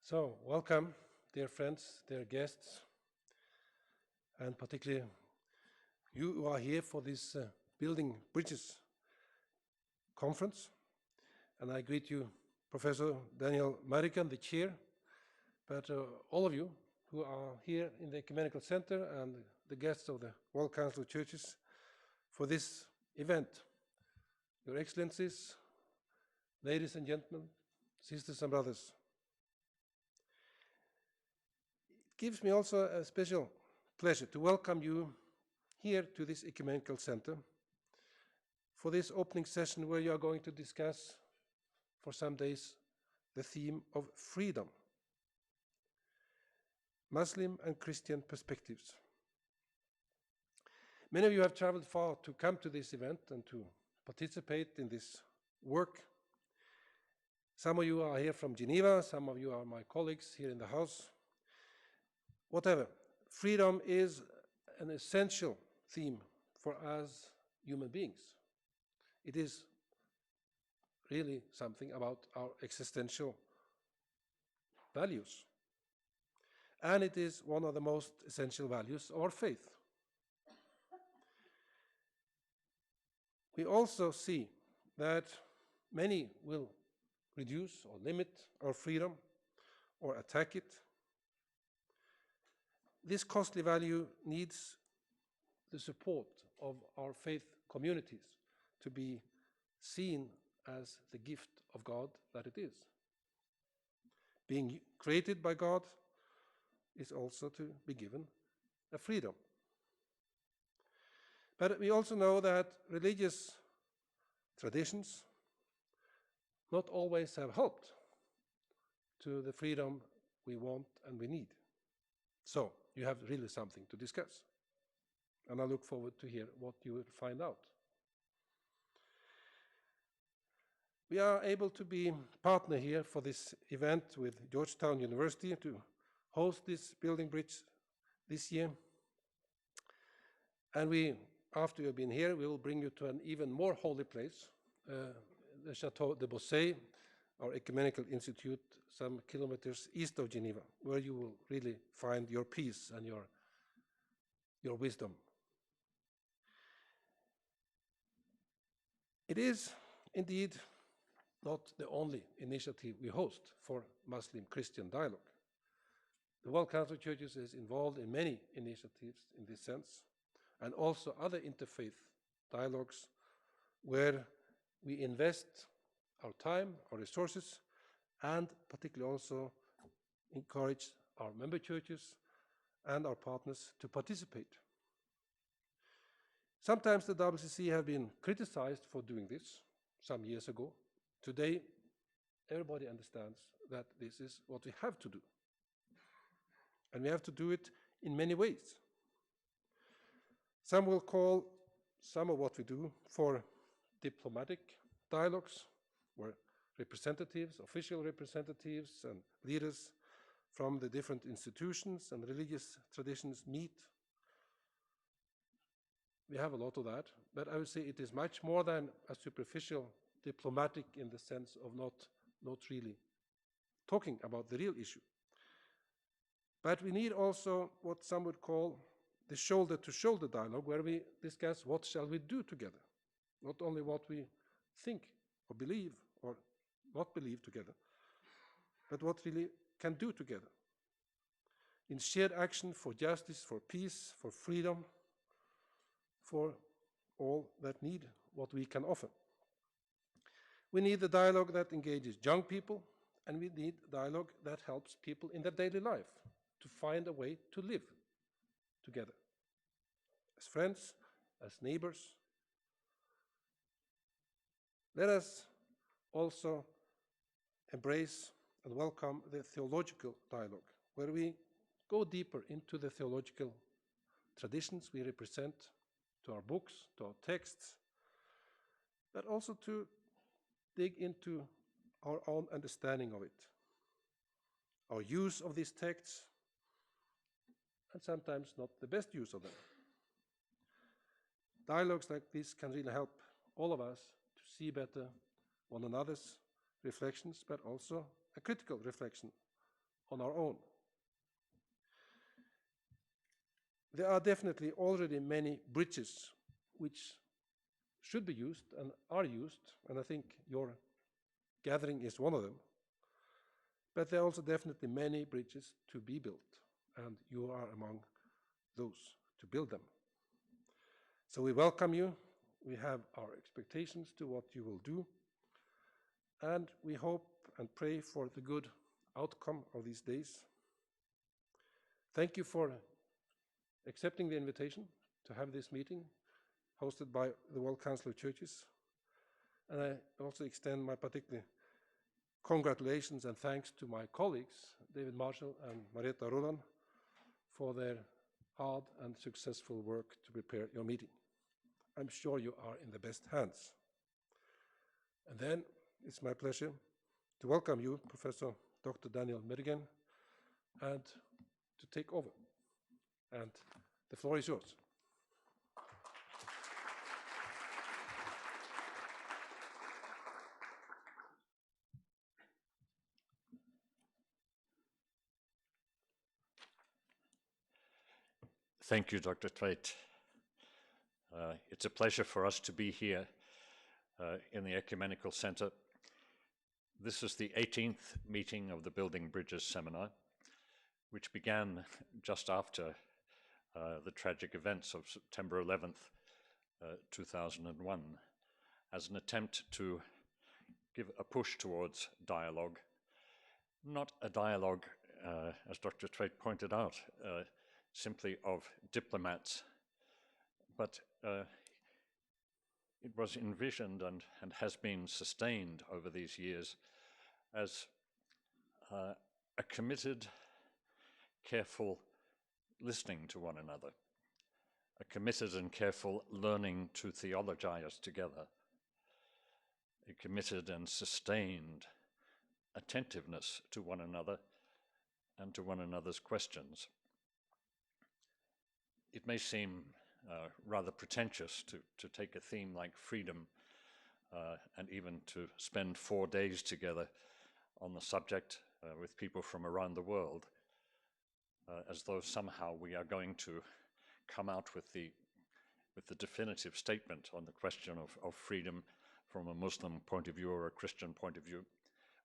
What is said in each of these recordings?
So, welcome, dear friends, dear guests, and particularly you who are here for this Building Bridges conference. And I greet you, Professor Daniel Marikan, the chair, but all of you who are here in the Ecumenical Center and the guests of the World Council of Churches for this event. Your Excellencies, ladies and gentlemen, sisters and brothers. It gives me also a special pleasure to welcome you here to this Ecumenical Center for this opening session where you are going to discuss for some days the theme of freedom, Muslim and Christian perspectives. Many of you have traveled far to come to this event and to participate in this work. Some of you are here from Geneva, some of you are my colleagues here in the house. Whatever, freedom is an essential theme for us human beings. It is really something about our existential values. And it is one of the most essential values of our faith. We also see that many will reduce or limit our freedom or attack it. This costly value needs the support of our faith communities to be seen as the gift of God that it is. Being created by God is also to be given a freedom. But we also know that religious traditions not always have helped to the freedom we want and we need. So, you have really something to discuss. And I look forward to hear what you will find out. We are able to be partner here for this event with Georgetown University to host this Building Bridge this year. And we, after you have been here, we will bring you to an even more holy place, the Chateau de Beausset, our ecumenical institute, some kilometers east of Geneva, where you will really find your peace and your wisdom. It is indeed not the only initiative we host for Muslim-Christian dialogue. The World Council of Churches is involved in many initiatives in this sense, and also other interfaith dialogues where we invest our time, our resources, and particularly also encourage our member churches and our partners to participate. Sometimes the WCC have been criticized for doing this some years ago. Today, everybody understands that this is what we have to do. And we have to do it in many ways. Some will call some of what we do for diplomatic dialogues, where representatives, official representatives, and leaders from the different institutions and religious traditions meet. We have a lot of that, but I would say it is much more than a superficial diplomatic in the sense of not really talking about the real issue. But we need also what some would call the shoulder-to-shoulder dialogue, where we discuss what shall we do together, not only what we think or believe or not believe together, but what really can do together in shared action for justice, for peace, for freedom, for all that need what we can offer. We need the dialogue that engages young people, and we need dialogue that helps people in their daily life to find a way to live together as friends, as neighbors. Let us also embrace and welcome the theological dialogue, where we go deeper into the theological traditions we represent, to our books, to our texts, but also to dig into our own understanding of it, our use of these texts, and sometimes not the best use of them. Dialogues like this can really help all of us to see better one another's reflections, but also a critical reflection on our own. There are definitely already many bridges which should be used and are used, and I think your gathering is one of them. But there are also definitely many bridges to be built, and you are among those to build them. So we welcome you. We have our expectations to what you will do, and we hope and pray for the good outcome of these days. Thank you for accepting the invitation to have this meeting hosted by the World Council of Churches. And I also extend my particular congratulations and thanks to my colleagues, David Marshall and Marietta Roland, for their hard and successful work to prepare your meeting. I'm sure you are in the best hands. And then it's my pleasure to welcome you, Professor Dr. Daniel Merrigan, and to take over. And the floor is yours. Thank you, Dr. Tveit. It's a pleasure for us to be here in the Ecumenical Center. This is the 18th meeting of the Building Bridges Seminar, which began just after the tragic events of September 11th, 2001, as an attempt to give a push towards dialogue. Not a dialogue, as Dr. Tveit pointed out, simply of diplomats, but it was envisioned and has been sustained over these years as a committed, careful listening to one another, a committed and careful learning to theologize together, a committed and sustained attentiveness to one another and to one another's questions. It may seem rather pretentious to take a theme like freedom and even to spend 4 days together on the subject with people from around the world, as though somehow we are going to come out with the definitive statement on the question of freedom from a Muslim point of view or a Christian point of view,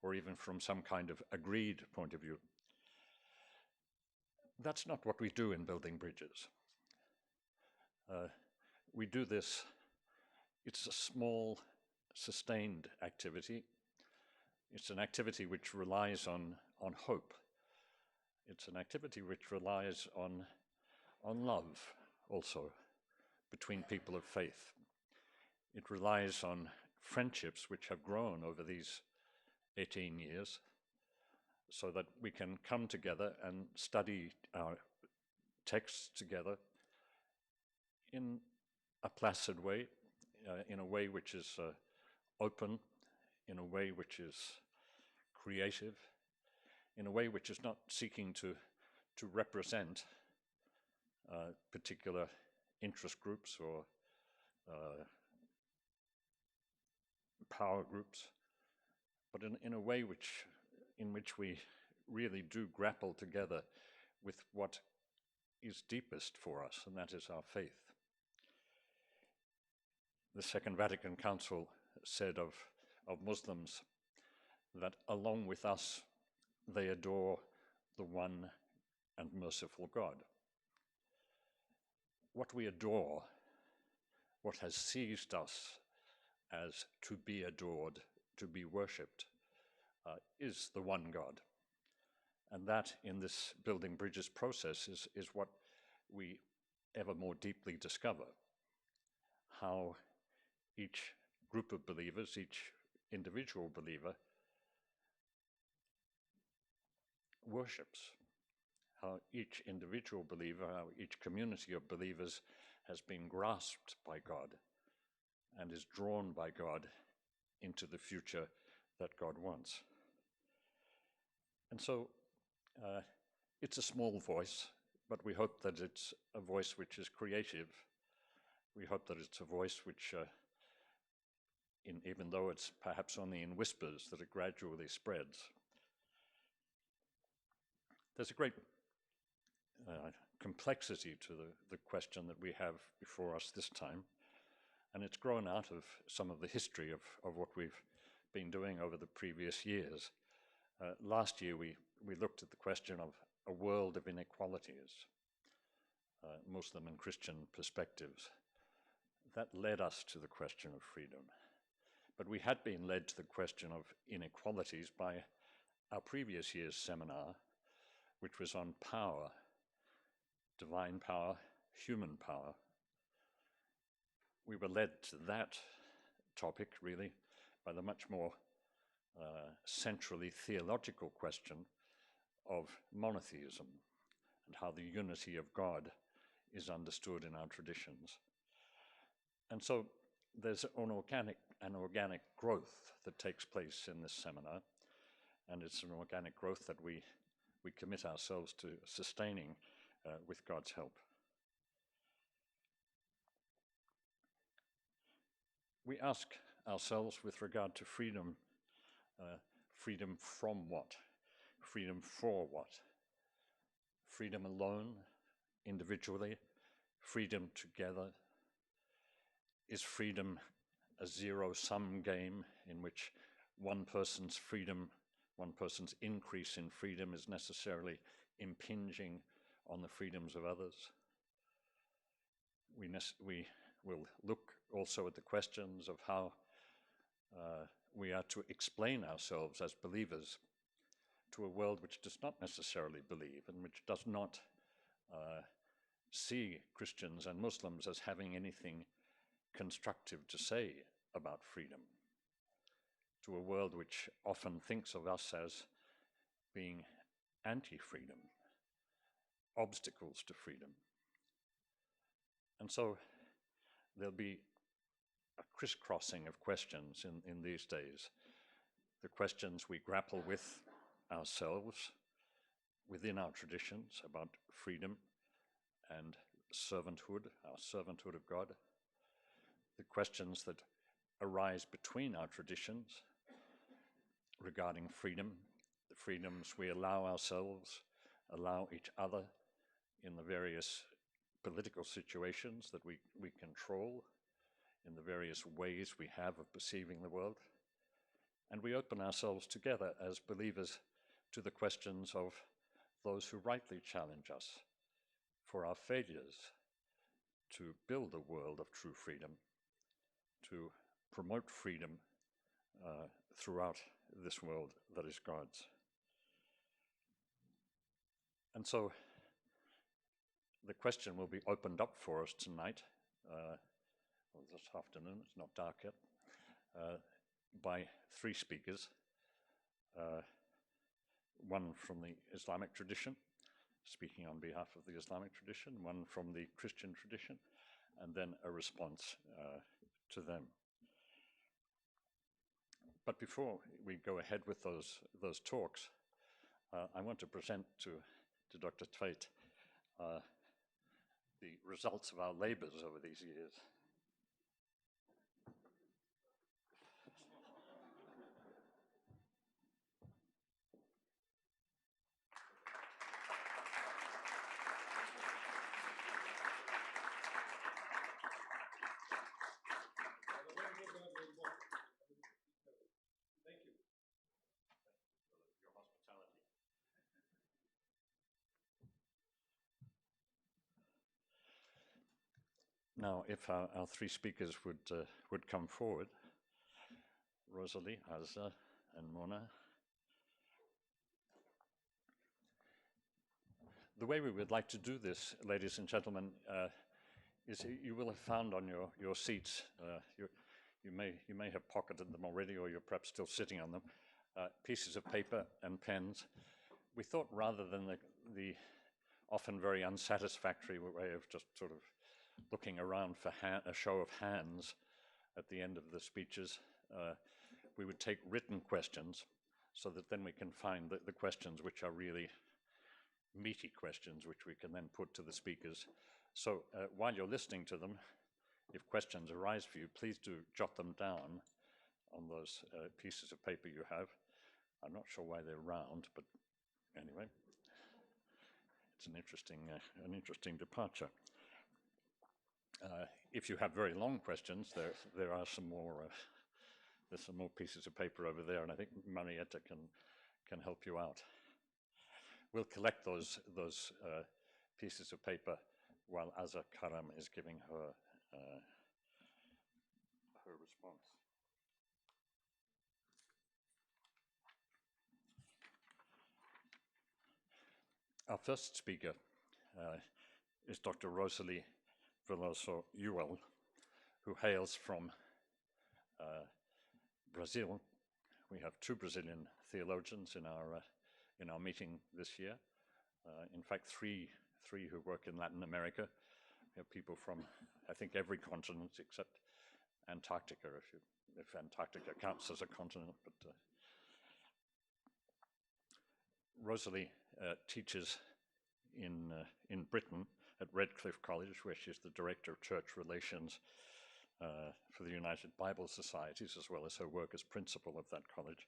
or even from some kind of agreed point of view. That's not what we do in building bridges. We do this, it's a small, sustained activity. It's an activity which relies on hope. It's an activity which relies on love also between people of faith. It relies on friendships which have grown over these 18 years so that we can come together and study our texts together in a placid way, in a way which is open, in a way which is creative, in a way which is not seeking to represent particular interest groups or power groups, but in a way in which we really do grapple together with what is deepest for us, and that is our faith. The Second Vatican Council said of Muslims that along with us, they adore the one and merciful God. What we adore, what has seized us as to be adored, to be worshipped, is the one God. And that, in this building bridges process, is what we ever more deeply discover. How each group of believers, each individual believer, worships. How each individual believer, how each community of believers has been grasped by God and is drawn by God into the future that God wants. And so it's a small voice, but we hope that it's a voice which is creative. We hope that it's a voice which, even though it's perhaps only in whispers, that it gradually spreads. There's a great complexity to the question that we have before us this time, and it's grown out of some of the history of what we've been doing over the previous years. Last year we looked at the question of a world of inequalities, Muslim and Christian perspectives. That led us to the question of freedom. But we had been led to the question of inequalities by our previous year's seminar, which was on power, divine power, human power. We were led to that topic, really, by the much more centrally theological question of monotheism and how the unity of God is understood in our traditions. And so there's an organic growth that takes place in this seminar, and it's an organic growth that we commit ourselves to sustaining with God's help. We ask ourselves with regard to freedom, freedom from what? Freedom for what? Freedom alone, individually, freedom together. Is freedom a zero-sum game in which one person's freedom, one person's increase in freedom is necessarily impinging on the freedoms of others? We will look also at the questions of how we are to explain ourselves as believers to a world which does not necessarily believe and which does not see Christians and Muslims as having anything constructive to say about freedom, to a world which often thinks of us as being anti-freedom, obstacles to freedom. And so there'll be a crisscrossing of questions in these days. The questions we grapple with ourselves within our traditions about freedom and servanthood, our servanthood of God. The questions that arise between our traditions regarding freedom, the freedoms we allow ourselves, allow each other in the various political situations that we control, in the various ways we have of perceiving the world. And we open ourselves together as believers to the questions of those who rightly challenge us for our failures to build a world of true freedom, to promote freedom throughout this world that is God's. And so the question will be opened up for us tonight, or this afternoon, it's not dark yet, by three speakers. One from the Islamic tradition, speaking on behalf of the Islamic tradition, one from the Christian tradition, and then a response to them. But before we go ahead with those talks, I want to present to Dr. Tveit the results of our labors over these years. Now, if our three speakers would come forward, Rosalie, Azza, and Mona. The way we would like to do this, ladies and gentlemen, is you will have found on your seats, you may have pocketed them already, or you're perhaps still sitting on them, pieces of paper and pens. We thought rather than the often very unsatisfactory way of just sort of looking around for a show of hands at the end of the speeches, we would take written questions so that then we can find the questions which are really meaty questions which we can then put to the speakers. So while you're listening to them, if questions arise for you, please do jot them down on those pieces of paper you have. I'm not sure why they're round, but anyway. it's an interesting departure. If you have very long questions, there are some more. There's some more pieces of paper over there, and I think Marietta can help you out. We'll collect those pieces of paper while Azza Karam is giving her response. Our first speaker is Dr. Rosalie Veloso Ewell, who hails from Brazil. We have two Brazilian theologians in our meeting this year. In fact, three who work in Latin America. We have people from, I think, every continent except Antarctica, if Antarctica counts as a continent. But Rosalie teaches in Britain at Redcliffe College, where she's the Director of Church Relations for the United Bible Societies, as well as her work as principal of that college.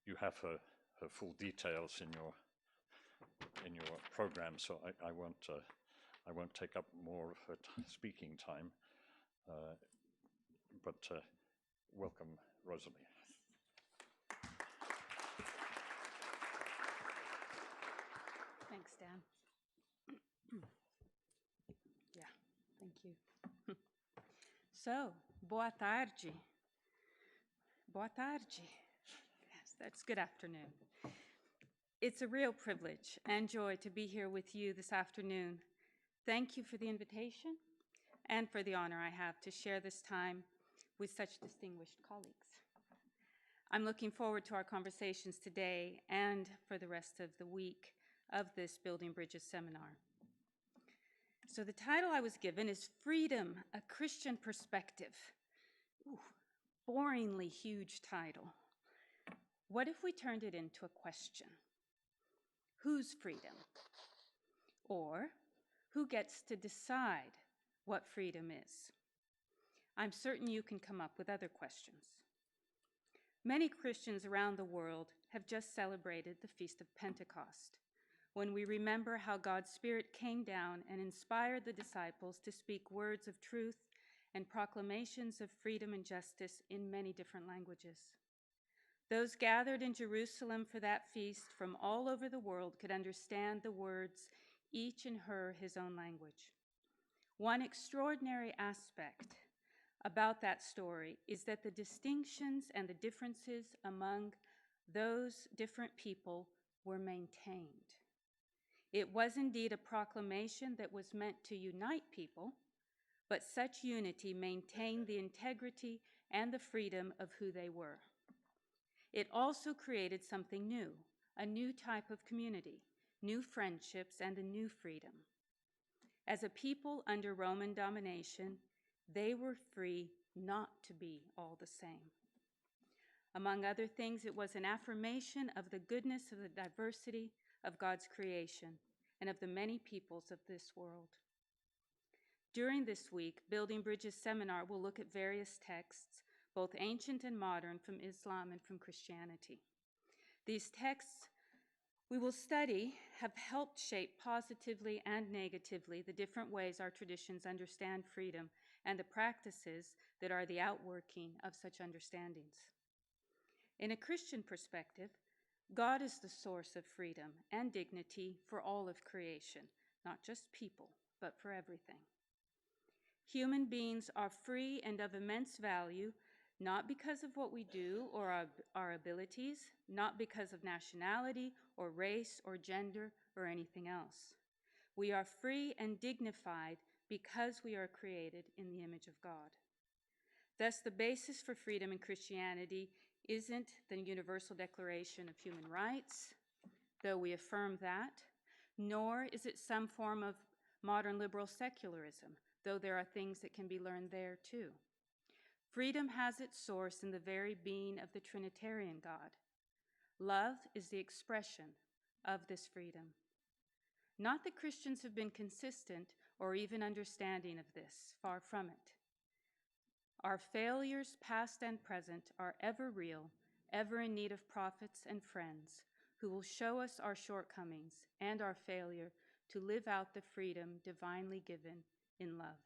You have her full details in your program, so I won't take up more of her speaking time. But welcome, Rosalie. Thanks, Dan. Yeah, thank you. So, boa tarde. Boa tarde. Yes, that's good afternoon. It's a real privilege and joy to be here with you this afternoon. Thank you for the invitation and for the honor I have to share this time with such distinguished colleagues. I'm looking forward to our conversations today and for the rest of the week of this Building Bridges seminar. So the title I was given is Freedom, a Christian Perspective. Ooh, boringly huge title. What if we turned it into a question? Whose freedom? Or who gets to decide what freedom is? I'm certain you can come up with other questions. Many Christians around the world have just celebrated the Feast of Pentecost, when we remember how God's Spirit came down and inspired the disciples to speak words of truth and proclamations of freedom and justice in many different languages. Those gathered in Jerusalem for that feast from all over the world could understand the words, each in his own language. One extraordinary aspect about that story is that the distinctions and the differences among those different people were maintained. It was indeed a proclamation that was meant to unite people, but such unity maintained the integrity and the freedom of who they were. It also created something new, a new type of community, new friendships, and a new freedom. As a people under Roman domination, they were free not to be all the same. Among other things, it was an affirmation of the goodness of the diversity of God's creation and of the many peoples of this world. During this week, Building Bridges seminar will look at various texts, both ancient and modern, from Islam and from Christianity. These texts we will study have helped shape positively and negatively the different ways our traditions understand freedom and the practices that are the outworking of such understandings. In a Christian perspective, God is the source of freedom and dignity for all of creation, not just people, but for everything. Human beings are free and of immense value, not because of what we do or our abilities, not because of nationality or race or gender or anything else. We are free and dignified because we are created in the image of God. Thus, the basis for freedom in Christianity isn't the Universal Declaration of Human Rights, though we affirm that, nor is it some form of modern liberal secularism, though there are things that can be learned there too. Freedom has its source in the very being of the Trinitarian God. Love is the expression of this freedom. Not that Christians have been consistent or even understanding of this, far from it. Our failures, past and present, are ever real, ever in need of prophets and friends who will show us our shortcomings and our failure to live out the freedom divinely given in love.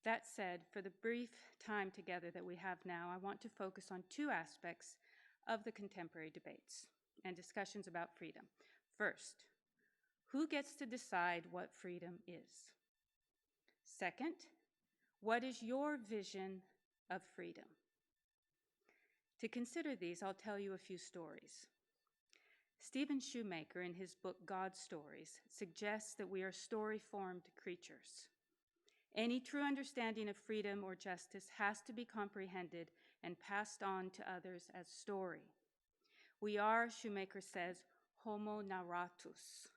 That said, for the brief time together that we have now, I want to focus on two aspects of the contemporary debates and discussions about freedom. First, who gets to decide what freedom is? Second, what is your vision of freedom? To consider these, I'll tell you a few stories. Stephen Shoemaker, in his book God Stories, suggests that we are story-formed creatures. Any true understanding of freedom or justice has to be comprehended and passed on to others as story. We are, Shoemaker says, homo narratus.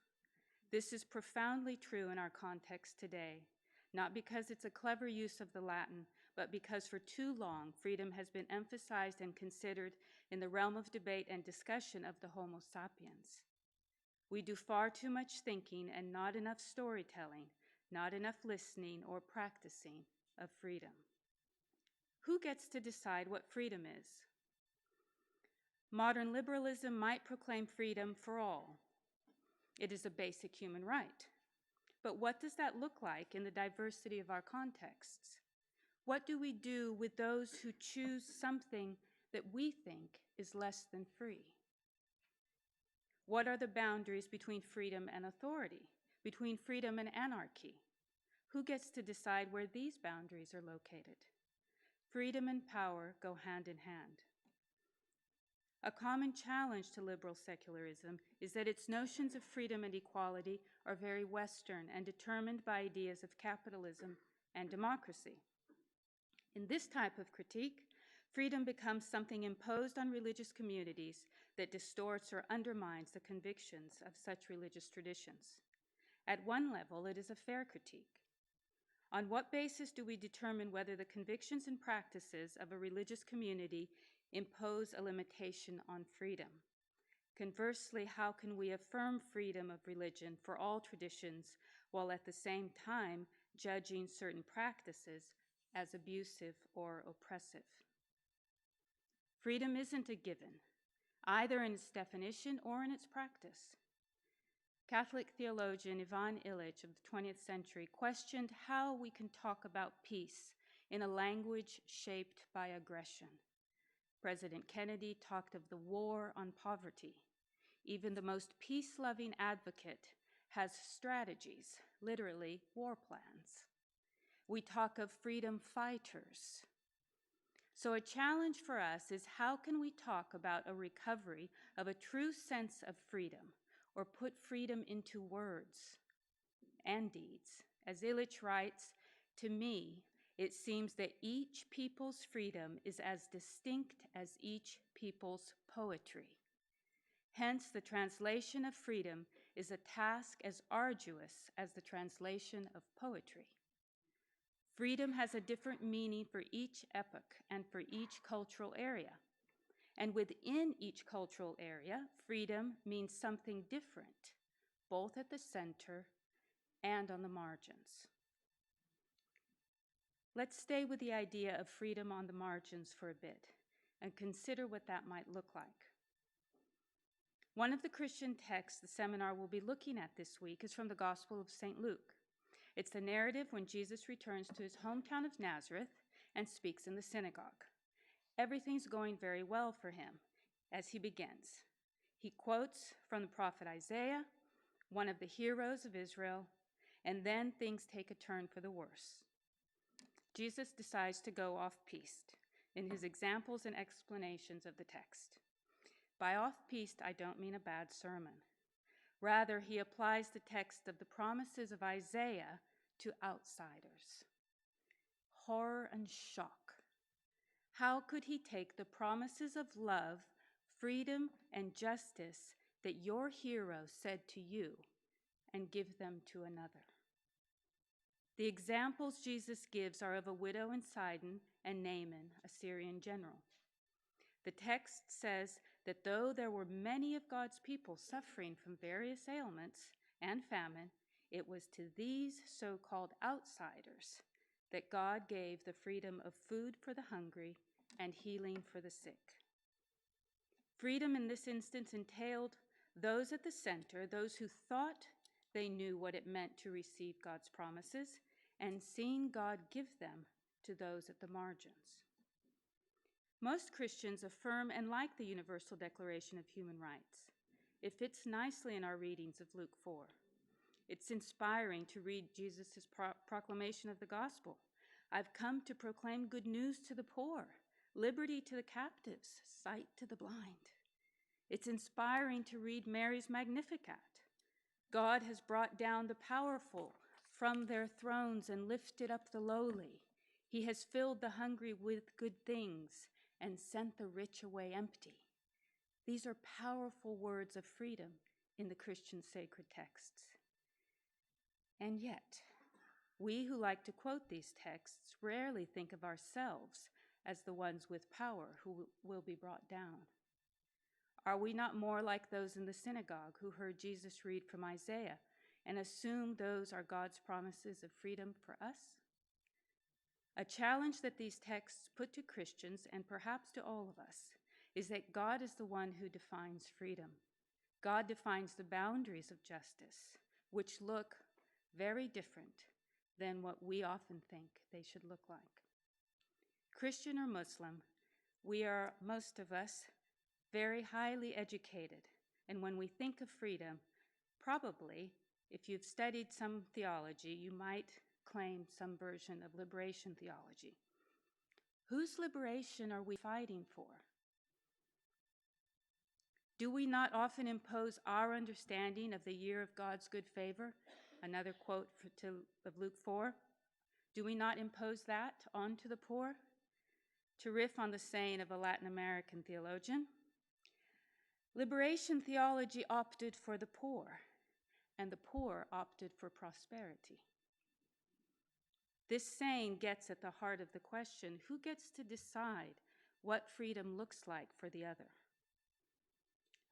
This is profoundly true in our context today, not because it's a clever use of the Latin, but because for too long freedom has been emphasized and considered in the realm of debate and discussion of the Homo sapiens. We do far too much thinking and not enough storytelling, not enough listening or practicing of freedom. Who gets to decide what freedom is? Modern liberalism might proclaim freedom for all. It is a basic human right. But what does that look like in the diversity of our contexts? What do we do with those who choose something that we think is less than free? What are the boundaries between freedom and authority, between freedom and anarchy? Who gets to decide where these boundaries are located? Freedom and power go hand in hand. A common challenge to liberal secularism is that its notions of freedom and equality are very Western and determined by ideas of capitalism and democracy. In this type of critique, freedom becomes something imposed on religious communities that distorts or undermines the convictions of such religious traditions. At one level, it is a fair critique. On what basis do we determine whether the convictions and practices of a religious community impose a limitation on freedom? Conversely, how can we affirm freedom of religion for all traditions while at the same time judging certain practices as abusive or oppressive? Freedom isn't a given, either in its definition or in its practice. Catholic theologian Ivan Illich of the 20th century questioned how we can talk about peace in a language shaped by aggression. President Kennedy talked of the war on poverty. Even the most peace-loving advocate has strategies, literally war plans. We talk of freedom fighters. So a challenge for us is how can we talk about a recovery of a true sense of freedom, or put freedom into words and deeds? As Illich writes, to me, it seems that each people's freedom is as distinct as each people's poetry. Hence, the translation of freedom is a task as arduous as the translation of poetry. Freedom has a different meaning for each epoch and for each cultural area. And within each cultural area, freedom means something different, both at the center and on the margins. Let's stay with the idea of freedom on the margins for a bit and consider what that might look like. One of the Christian texts the seminar will be looking at this week is from the Gospel of St. Luke. It's the narrative when Jesus returns to his hometown of Nazareth and speaks in the synagogue. Everything's going very well for him as he begins. He quotes from the prophet Isaiah, one of the heroes of Israel, and then things take a turn for the worse. Jesus decides to go off-piste in his examples and explanations of the text. By off-piste, I don't mean a bad sermon. Rather, he applies the text of the promises of Isaiah to outsiders. Horror and shock. How could he take the promises of love, freedom, and justice that your hero said to you and give them to another? The examples Jesus gives are of a widow in Sidon and Naaman, a Syrian general. The text says that though there were many of God's people suffering from various ailments and famine, it was to these so-called outsiders that God gave the freedom of food for the hungry and healing for the sick. Freedom in this instance entailed those at the center, those who thought they knew what it meant to receive God's promises, and seeing God give them to those at the margins. Most Christians affirm and like the Universal Declaration of Human Rights. It fits nicely in our readings of Luke 4. It's inspiring to read Jesus' proclamation of the gospel. I've come to proclaim good news to the poor, liberty to the captives, sight to the blind. It's inspiring to read Mary's Magnificat. God has brought down the powerful from their thrones and lifted up the lowly. He has filled the hungry with good things and sent the rich away empty. These are powerful words of freedom in the Christian sacred texts. And yet, we who like to quote these texts rarely think of ourselves as the ones with power who will be brought down. Are we not more like those in the synagogue who heard Jesus read from Isaiah and assume those are God's promises of freedom for us? A challenge that these texts put to Christians, and perhaps to all of us, is that God is the one who defines freedom. God defines the boundaries of justice, which look very different than what we often think they should look like. Christian or Muslim, we are, most of us, very highly educated, and when we think of freedom, probably, if you've studied some theology, you might claim some version of liberation theology. Whose liberation are we fighting for? Do we not often impose our understanding of the year of God's good favor? Another quote of Luke 4. Do we not impose that onto the poor? To riff on the saying of a Latin American theologian, liberation theology opted for the poor, and the poor opted for prosperity. This saying gets at the heart of the question, who gets to decide what freedom looks like for the other?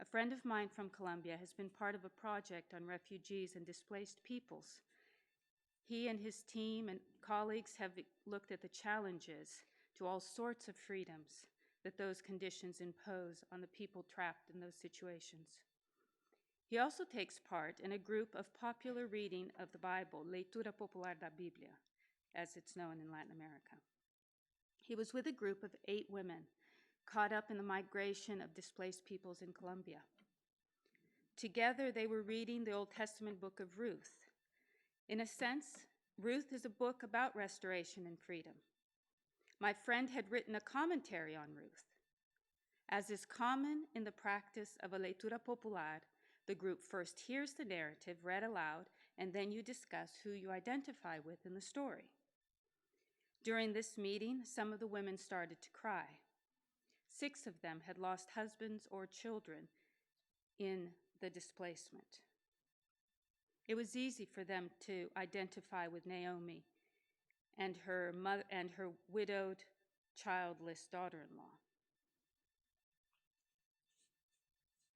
A friend of mine from Colombia has been part of a project on refugees and displaced peoples. He and his team and colleagues have looked at the challenges to all sorts of freedoms that those conditions impose on the people trapped in those situations. He also takes part in a group of popular reading of the Bible, Leitura Popular da Biblia, as it's known in Latin America. He was with a group of 8 women caught up in the migration of displaced peoples in Colombia. Together, they were reading the Old Testament book of Ruth. In a sense, Ruth is a book about restoration and freedom. My friend had written a commentary on Ruth. As is common in the practice of a leitura popular, the group first hears the narrative read aloud, and then you discuss who you identify with in the story. During this meeting, some of the women started to cry. 6 of them had lost husbands or children in the displacement. It was easy for them to identify with Naomi and her mother and her widowed, childless daughter-in-law.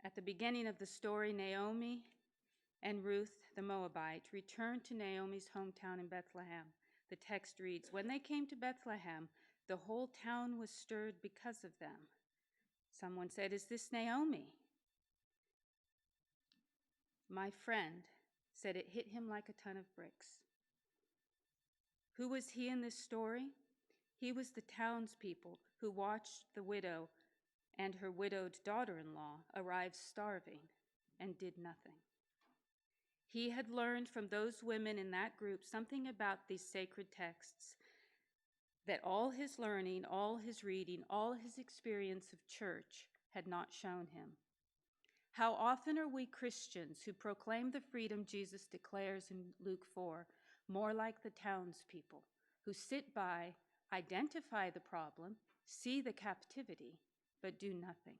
At the beginning of the story, Naomi and Ruth the Moabite returned to Naomi's hometown in Bethlehem. The text reads, "When they came to Bethlehem, the whole town was stirred because of them." Someone said, "Is this Naomi?" My friend said it hit him like a ton of bricks. Who was he in this story? He was the townspeople who watched the widow and her widowed daughter-in-law arrive starving and did nothing. He had learned from those women in that group something about these sacred texts that all his learning, all his reading, all his experience of church had not shown him. How often are we Christians who proclaim the freedom Jesus declares in Luke 4 more like the townspeople who sit by, identify the problem, see the captivity, but do nothing?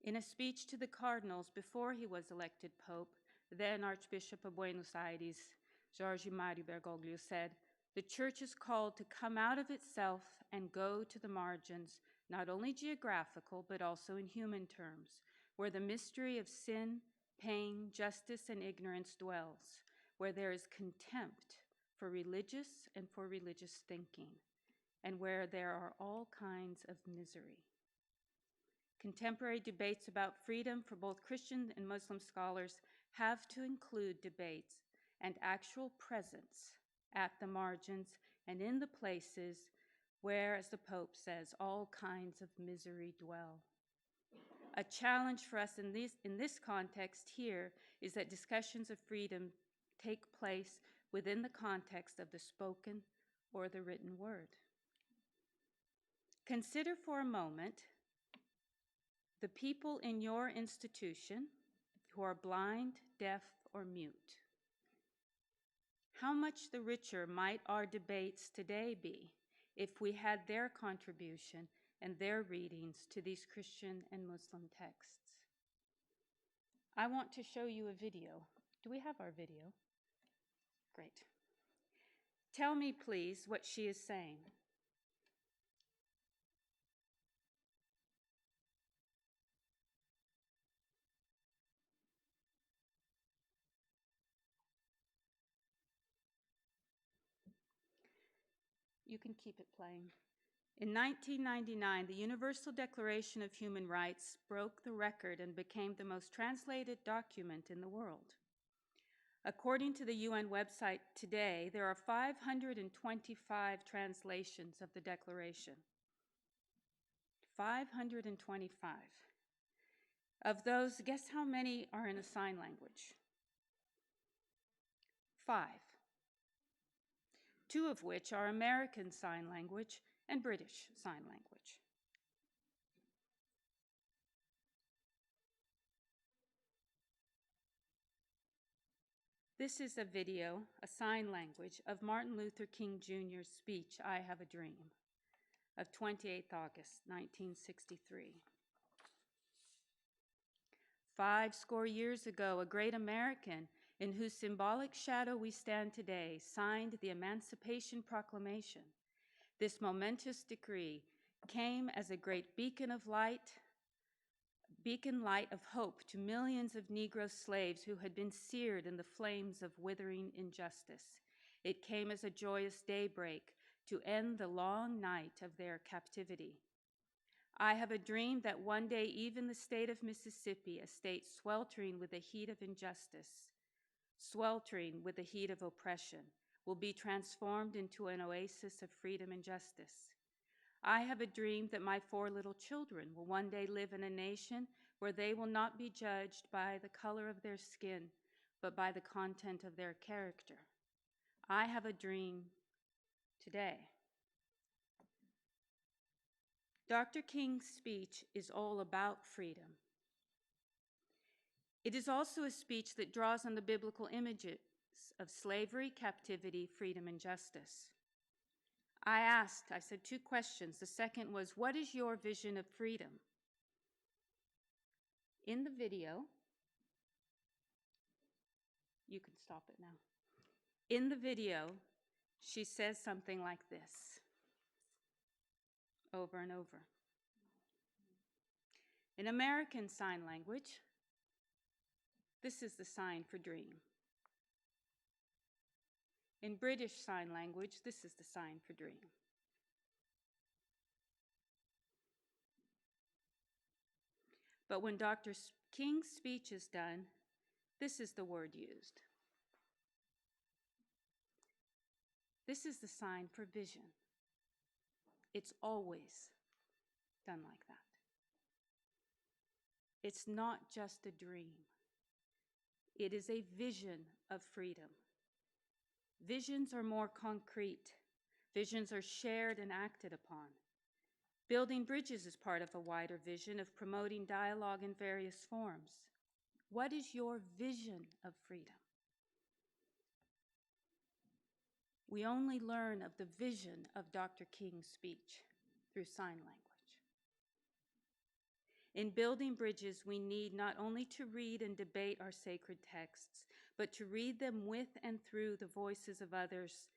In a speech to the cardinals before he was elected Pope, then Archbishop of Buenos Aires, Jorge Mario Bergoglio, said, "The Church is called to come out of itself and go to the margins, not only geographical, but also in human terms, where the mystery of sin, pain, justice, and ignorance dwells, where there is contempt for religious and for religious thinking, and where there are all kinds of misery." Contemporary debates about freedom for both Christian and Muslim scholars have to include debates and actual presence at the margins and in the places where, as the Pope says, all kinds of misery dwell. A challenge for us in this context here is that discussions of freedom take place within the context of the spoken or the written word. Consider for a moment the people in your institution who are blind, deaf, or mute. How much the richer might our debates today be if we had their contribution and their readings to these Christian and Muslim texts? I want to show you a video. Do we have our video? Great. Tell me, please, what she is saying. You can keep it playing. In 1999, the Universal Declaration of Human Rights broke the record and became the most translated document in the world. According to the UN website today, there are 525 translations of the Declaration. 525. Of those, guess how many are in a sign language? 5. 2 of which are American Sign Language and British Sign Language. This is a video, a sign language, of Martin Luther King Jr.'s speech, I Have a Dream, of 28th August, 1963. 50 years ago, a great American in whose symbolic shadow we stand today signed the Emancipation Proclamation. This momentous decree came as a great beacon light of hope to millions of Negro slaves who had been seared in the flames of withering injustice. It came as a joyous daybreak to end the long night of their captivity. I have a dream that one day even the state of Mississippi, a state sweltering with the heat of injustice, sweltering with the heat of oppression, will be transformed into an oasis of freedom and justice. I have a dream that my 4 little children will one day live in a nation where they will not be judged by the color of their skin, but by the content of their character. I have a dream today. Dr. King's speech is all about freedom. It is also a speech that draws on the biblical images of slavery, captivity, freedom, and justice. I said 2 questions. The second was, what is your vision of freedom? In the video, you can stop it now. In the video, she says something like this, over and over. In American Sign Language, this is the sign for dream. In British Sign Language, this is the sign for dream. But when Dr. King's speech is done, this is the word used. This is the sign for vision. It's always done like that. It's not just a dream. It is a vision of freedom. Visions are more concrete. Visions are shared and acted upon. Building bridges is part of a wider vision of promoting dialogue in various forms. What is your vision of freedom? We only learn of the vision of Dr. King's speech through sign language. In building bridges, we need not only to read and debate our sacred texts, but to read them with and through the voices of others,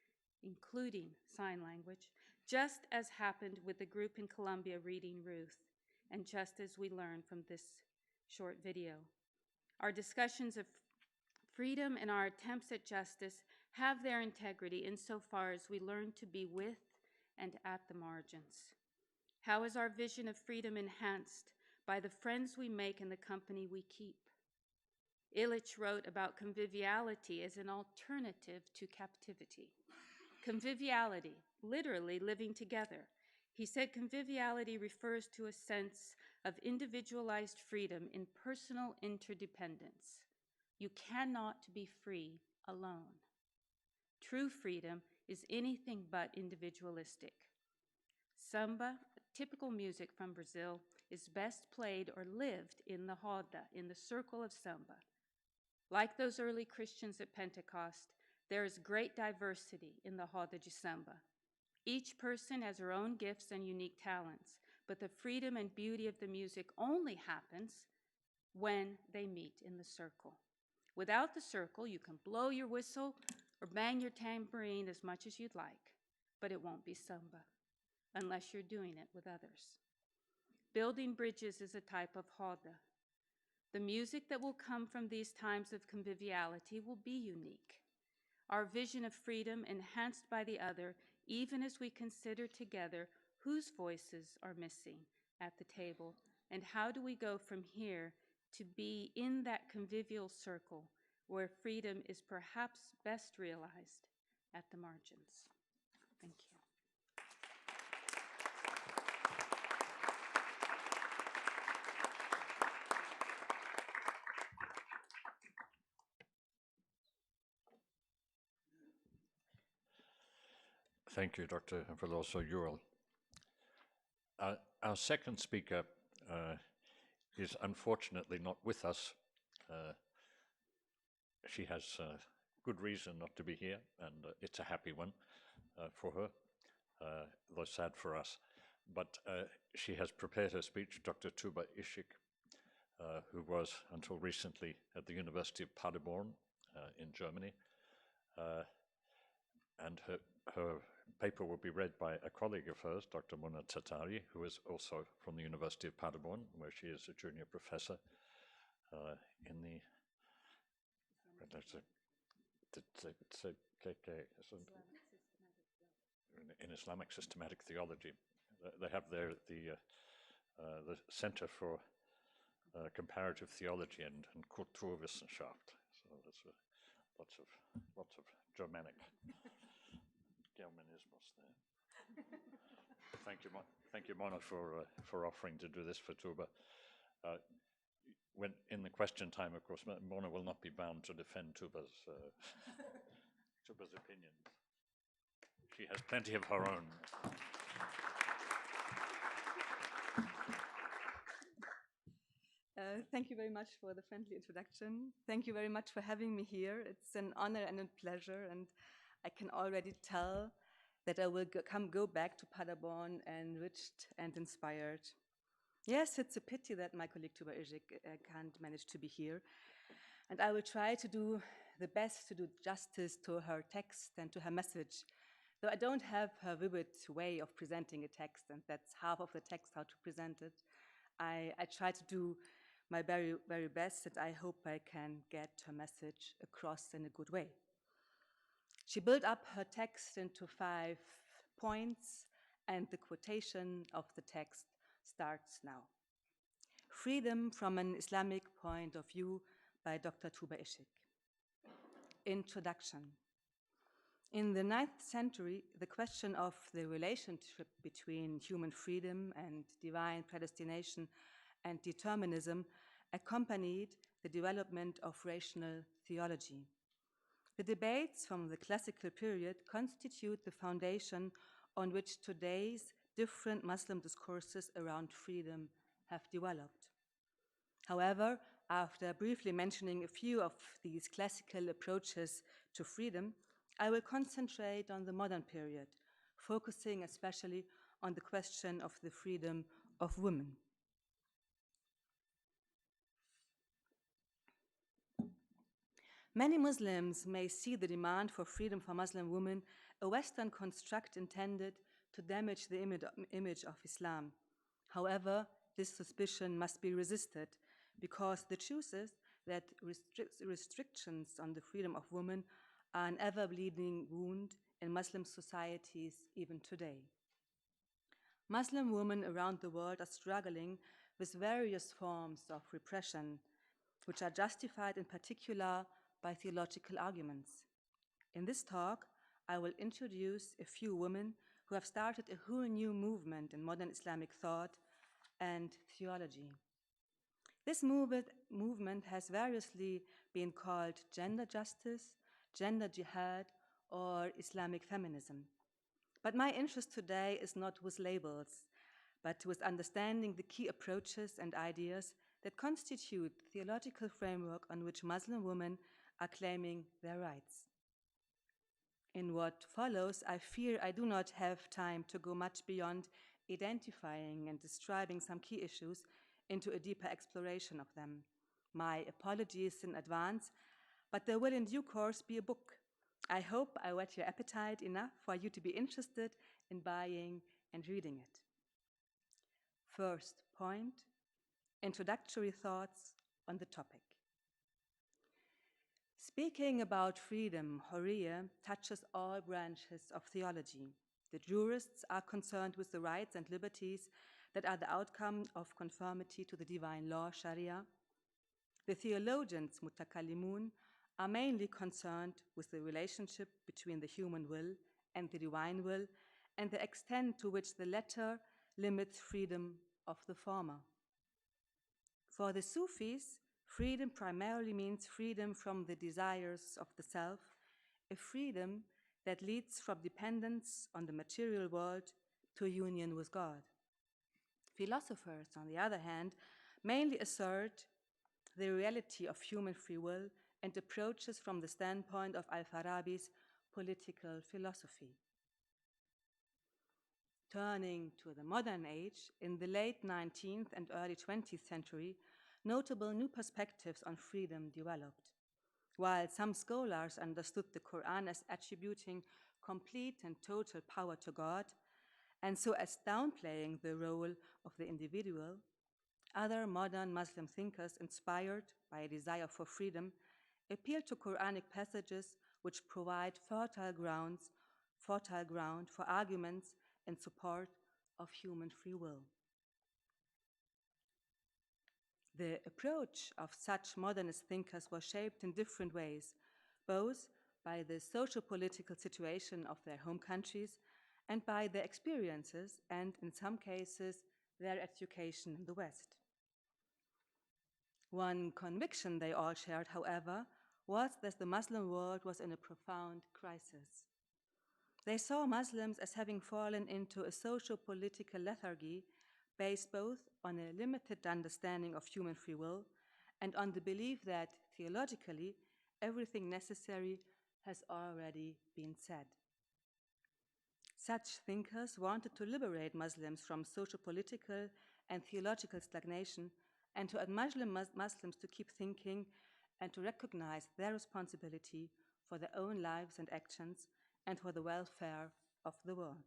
including sign language, just as happened with the group in Columbia reading Ruth, and just as we learn from this short video. Our discussions of freedom and our attempts at justice have their integrity insofar as we learn to be with and at the margins. How is our vision of freedom enhanced by the friends we make and the company we keep. Illich wrote about conviviality as an alternative to captivity. Conviviality, literally living together. He said conviviality refers to a sense of individualized freedom in personal interdependence. You cannot be free alone. True freedom is anything but individualistic. Samba, typical music from Brazil, is best played or lived in the roda, in the circle of samba. Like those early Christians at Pentecost, there is great diversity in the roda de samba. Each person has her own gifts and unique talents, but the freedom and beauty of the music only happens when they meet in the circle. Without the circle, you can blow your whistle or bang your tambourine as much as you'd like, but it won't be samba unless you're doing it with others. Building bridges is a type of roda. The music that will come from these times of conviviality will be unique. Our vision of freedom enhanced by the other, even as we consider together whose voices are missing at the table, and how do we go from here to be in that convivial circle where freedom is perhaps best realized at the margins. Thank you. Thank you, Dr. Veloso Ural. Our second speaker is unfortunately not with us. She has good reason not to be here, and it's a happy one for her, though sad for us. But she has prepared her speech, Dr. Tuba Ishik, who was until recently at the University of Paderborn in Germany. And her paper will be read by a colleague of hers, Dr. Mona Tatari, who is also from the University of Paderborn, where she is a junior professor in Islamic systematic theology. They have there the Center for Comparative Theology and Kulturwissenschaft. So there's lots of Germanic Germanismus there. Thank you, Mona, for offering to do this for Tuba. When in the question time, of course, Mona will not be bound to defend Tuba's opinions. She has plenty of her own. Thank you very much for the friendly introduction. Thank you very much for having me here. It's an honor and a pleasure, and I can already tell that I will go back to Paderborn enriched and inspired. Yes, it's a pity that my colleague Tuba Ishik can't manage to be here, and I will try to do the best to do justice to her text and to her message. Though I don't have her vivid way of presenting a text, and that's half of the text, how to present it, I try to do my very, very best, and I hope I can get her message across in a good way. She built up her text into 5 points, and the quotation of the text starts now. Freedom from an Islamic point of view by Dr. Tuba Ishik. Introduction. In the 9th century, the question of the relationship between human freedom and divine predestination and determinism accompanied the development of rational theology. The debates from the classical period constitute the foundation on which today's different Muslim discourses around freedom have developed. However, after briefly mentioning a few of these classical approaches to freedom, I will concentrate on the modern period, focusing especially on the question of the freedom of women. Many Muslims may see the demand for freedom for Muslim women a Western construct intended to damage the image of Islam. However, this suspicion must be resisted because the truth is that restrictions on the freedom of women are an ever-bleeding wound in Muslim societies even today. Muslim women around the world are struggling with various forms of repression, which are justified in particular by theological arguments. In this talk, I will introduce a few women who have started a whole new movement in modern Islamic thought and theology. This movement has variously been called gender justice, gender jihad, or Islamic feminism. But my interest today is not with labels, but with understanding the key approaches and ideas that constitute the theological framework on which Muslim women are claiming their rights. In what follows, I fear I do not have time to go much beyond identifying and describing some key issues into a deeper exploration of them. My apologies in advance, but there will in due course be a book. I hope I whet your appetite enough for you to be interested in buying and reading it. First point, introductory thoughts on the topic. Speaking about freedom, Hurriya touches all branches of theology. The jurists are concerned with the rights and liberties that are the outcome of conformity to the divine law, Sharia. The theologians, mutakallimun, are mainly concerned with the relationship between the human will and the divine will and the extent to which the latter limits freedom of the former. For the Sufis, freedom primarily means freedom from the desires of the self, a freedom that leads from dependence on the material world to union with God. Philosophers, on the other hand, mainly assert the reality of human free will and approaches from the standpoint of Al-Farabi's political philosophy. Turning to the modern age, in the late 19th and early 20th century, notable new perspectives on freedom developed. While some scholars understood the Quran as attributing complete and total power to God, and so as downplaying the role of the individual, other modern Muslim thinkers, inspired by a desire for freedom, appeal to Quranic passages which provide fertile ground for arguments in support of human free will. The approach of such modernist thinkers was shaped in different ways, both by the socio-political situation of their home countries and by their experiences and, in some cases, their education in the West. One conviction they all shared, however, was that the Muslim world was in a profound crisis. They saw Muslims as having fallen into a socio-political lethargy based both on a limited understanding of human free will and on the belief that, theologically, everything necessary has already been said. Such thinkers wanted to liberate Muslims from socio-political and theological stagnation and to admonish Muslims to keep thinking and to recognize their responsibility for their own lives and actions and for the welfare of the world.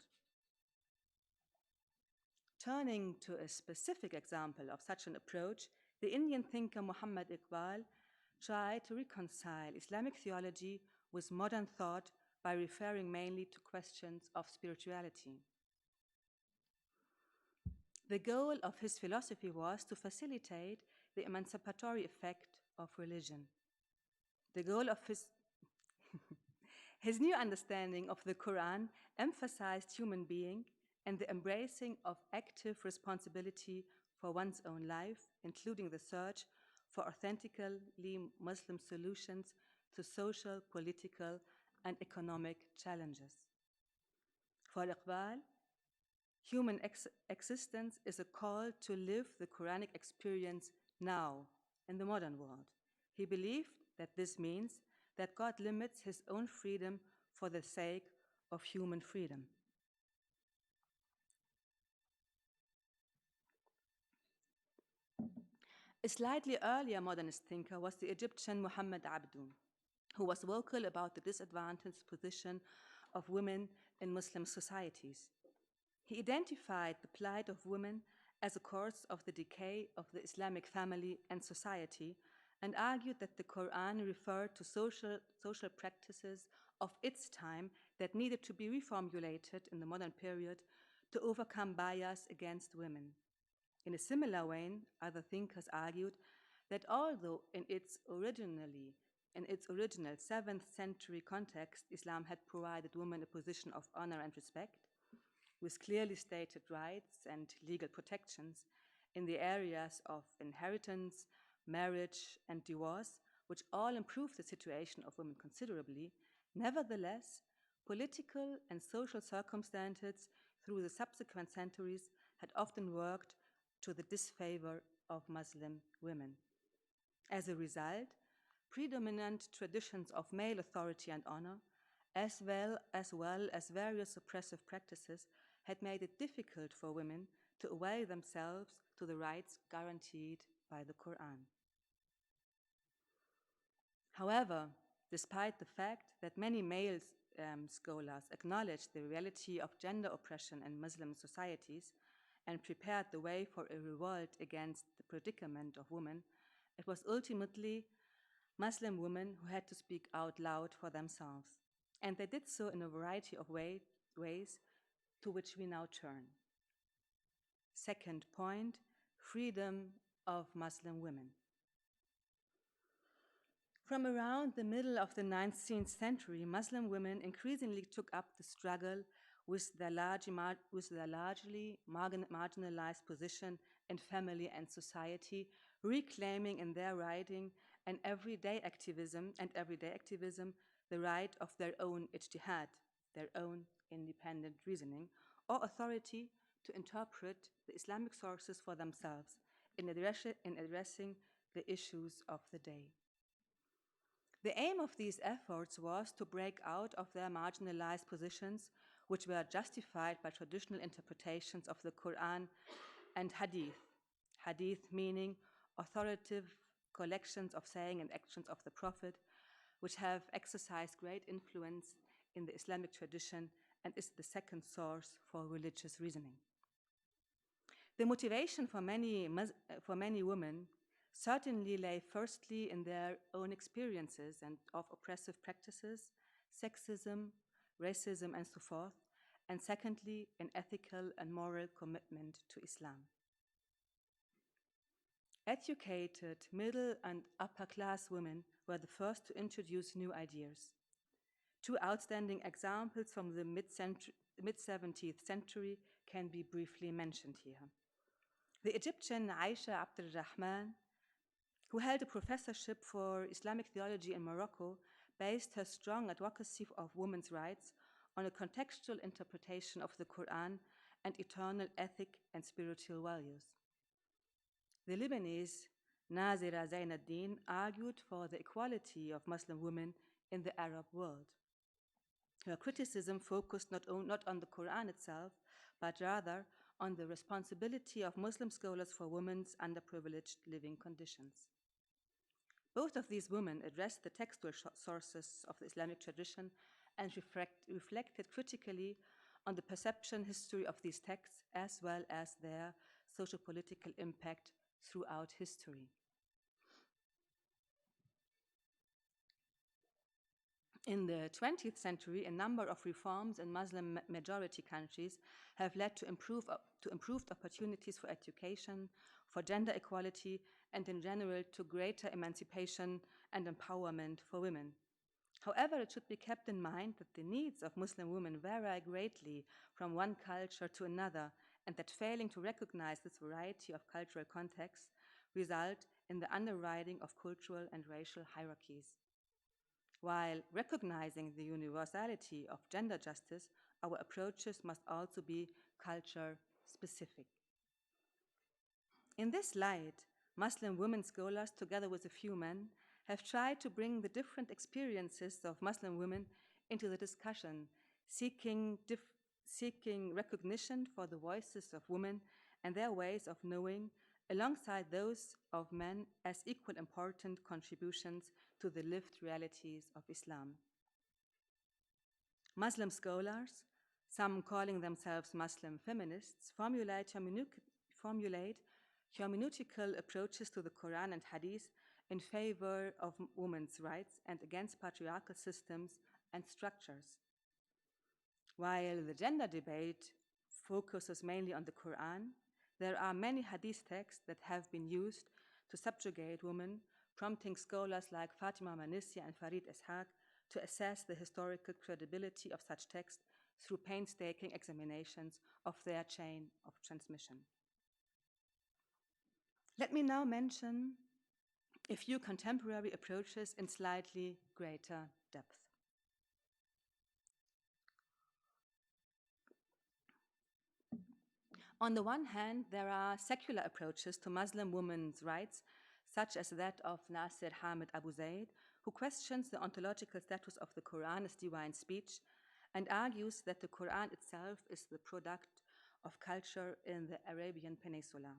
Turning to a specific example of such an approach, the Indian thinker Muhammad Iqbal tried to reconcile Islamic theology with modern thought by referring mainly to questions of spirituality. The goal of his philosophy was to facilitate the emancipatory effect of religion. The goal of his new understanding of the Quran emphasized human being and the embracing of active responsibility for one's own life, including the search for authentically Muslim solutions to social, political, and economic challenges. For Iqbal, human existence is a call to live the Quranic experience now in the modern world. He believed that this means that God limits his own freedom for the sake of human freedom. A slightly earlier modernist thinker was the Egyptian Muhammad Abdu, who was vocal about the disadvantaged position of women in Muslim societies. He identified the plight of women as a cause of the decay of the Islamic family and society, and argued that the Quran referred to social practices of its time that needed to be reformulated in the modern period to overcome bias against women. In a similar vein, other thinkers argued that although in its original 7th century context, Islam had provided women a position of honor and respect, with clearly stated rights and legal protections in the areas of inheritance, marriage, and divorce, which all improved the situation of women considerably, nevertheless, political and social circumstances through the subsequent centuries had often worked to the disfavor of Muslim women. As a result, predominant traditions of male authority and honor, as well as various oppressive practices, had made it difficult for women to avail themselves to the rights guaranteed by the Quran. However, despite the fact that many male scholars acknowledged the reality of gender oppression in Muslim societies and prepared the way for a revolt against the predicament of women, it was ultimately Muslim women who had to speak out loud for themselves. And they did so in a variety of ways to which we now turn. Second point, freedom of Muslim women. From around the middle of the 19th century, Muslim women increasingly took up the struggle with their largely marginalized position in family and society, reclaiming in their writing and everyday activism the right of their own ijtihad, their own independent reasoning, or authority to interpret the Islamic sources for themselves in addressing the issues of the day. The aim of these efforts was to break out of their marginalized positions, which were justified by traditional interpretations of the Quran and Hadith. Hadith meaning authoritative collections of saying and actions of the Prophet, which have exercised great influence in the Islamic tradition and is the second source for religious reasoning. The motivation for many women certainly lay firstly in their own experiences and of oppressive practices, sexism, racism, and so forth, and secondly, in ethical and moral commitment to Islam. Educated middle and upper class women were the first to introduce new ideas. Two outstanding examples from the mid-17th century can be briefly mentioned here. The Egyptian Aisha Abd al-Rahman, who held a professorship for Islamic theology in Morocco, based her strong advocacy of women's rights on a contextual interpretation of the Quran and eternal ethic and spiritual values. The Lebanese Nazira Zainuddin argued for the equality of Muslim women in the Arab world. Her criticism focused not on the Quran itself, but rather on the responsibility of Muslim scholars for women's underprivileged living conditions. Both of these women addressed the textual sources of the Islamic tradition and reflected critically on the perception history of these texts as well as their socio-political impact throughout history. In the 20th century, a number of reforms in Muslim-majority countries have led to improved opportunities for education, for gender equality, and in general to greater emancipation and empowerment for women. However, it should be kept in mind that the needs of Muslim women vary greatly from one culture to another, and that failing to recognize this variety of cultural contexts result in the underwriting of cultural and racial hierarchies. While recognizing the universality of gender justice, our approaches must also be culture-specific. In this light, Muslim women scholars, together with a few men, have tried to bring the different experiences of Muslim women into the discussion, seeking recognition for the voices of women and their ways of knowing, alongside those of men, as equal important contributions to the lived realities of Islam. Muslim scholars, some calling themselves Muslim feminists, formulate hermeneutical approaches to the Quran and Hadith in favor of women's rights and against patriarchal systems and structures. While the gender debate focuses mainly on the Quran, there are many hadith texts that have been used to subjugate women, prompting scholars like Fatima Manisi and Farid Ishaq to assess the historical credibility of such texts through painstaking examinations of their chain of transmission. Let me now mention a few contemporary approaches in slightly greater depth. On the one hand, there are secular approaches to Muslim women's rights, such as that of Nasir Hamid Abu Zaid, who questions the ontological status of the Quran as divine speech and argues that the Quran itself is the product of culture in the Arabian Peninsula.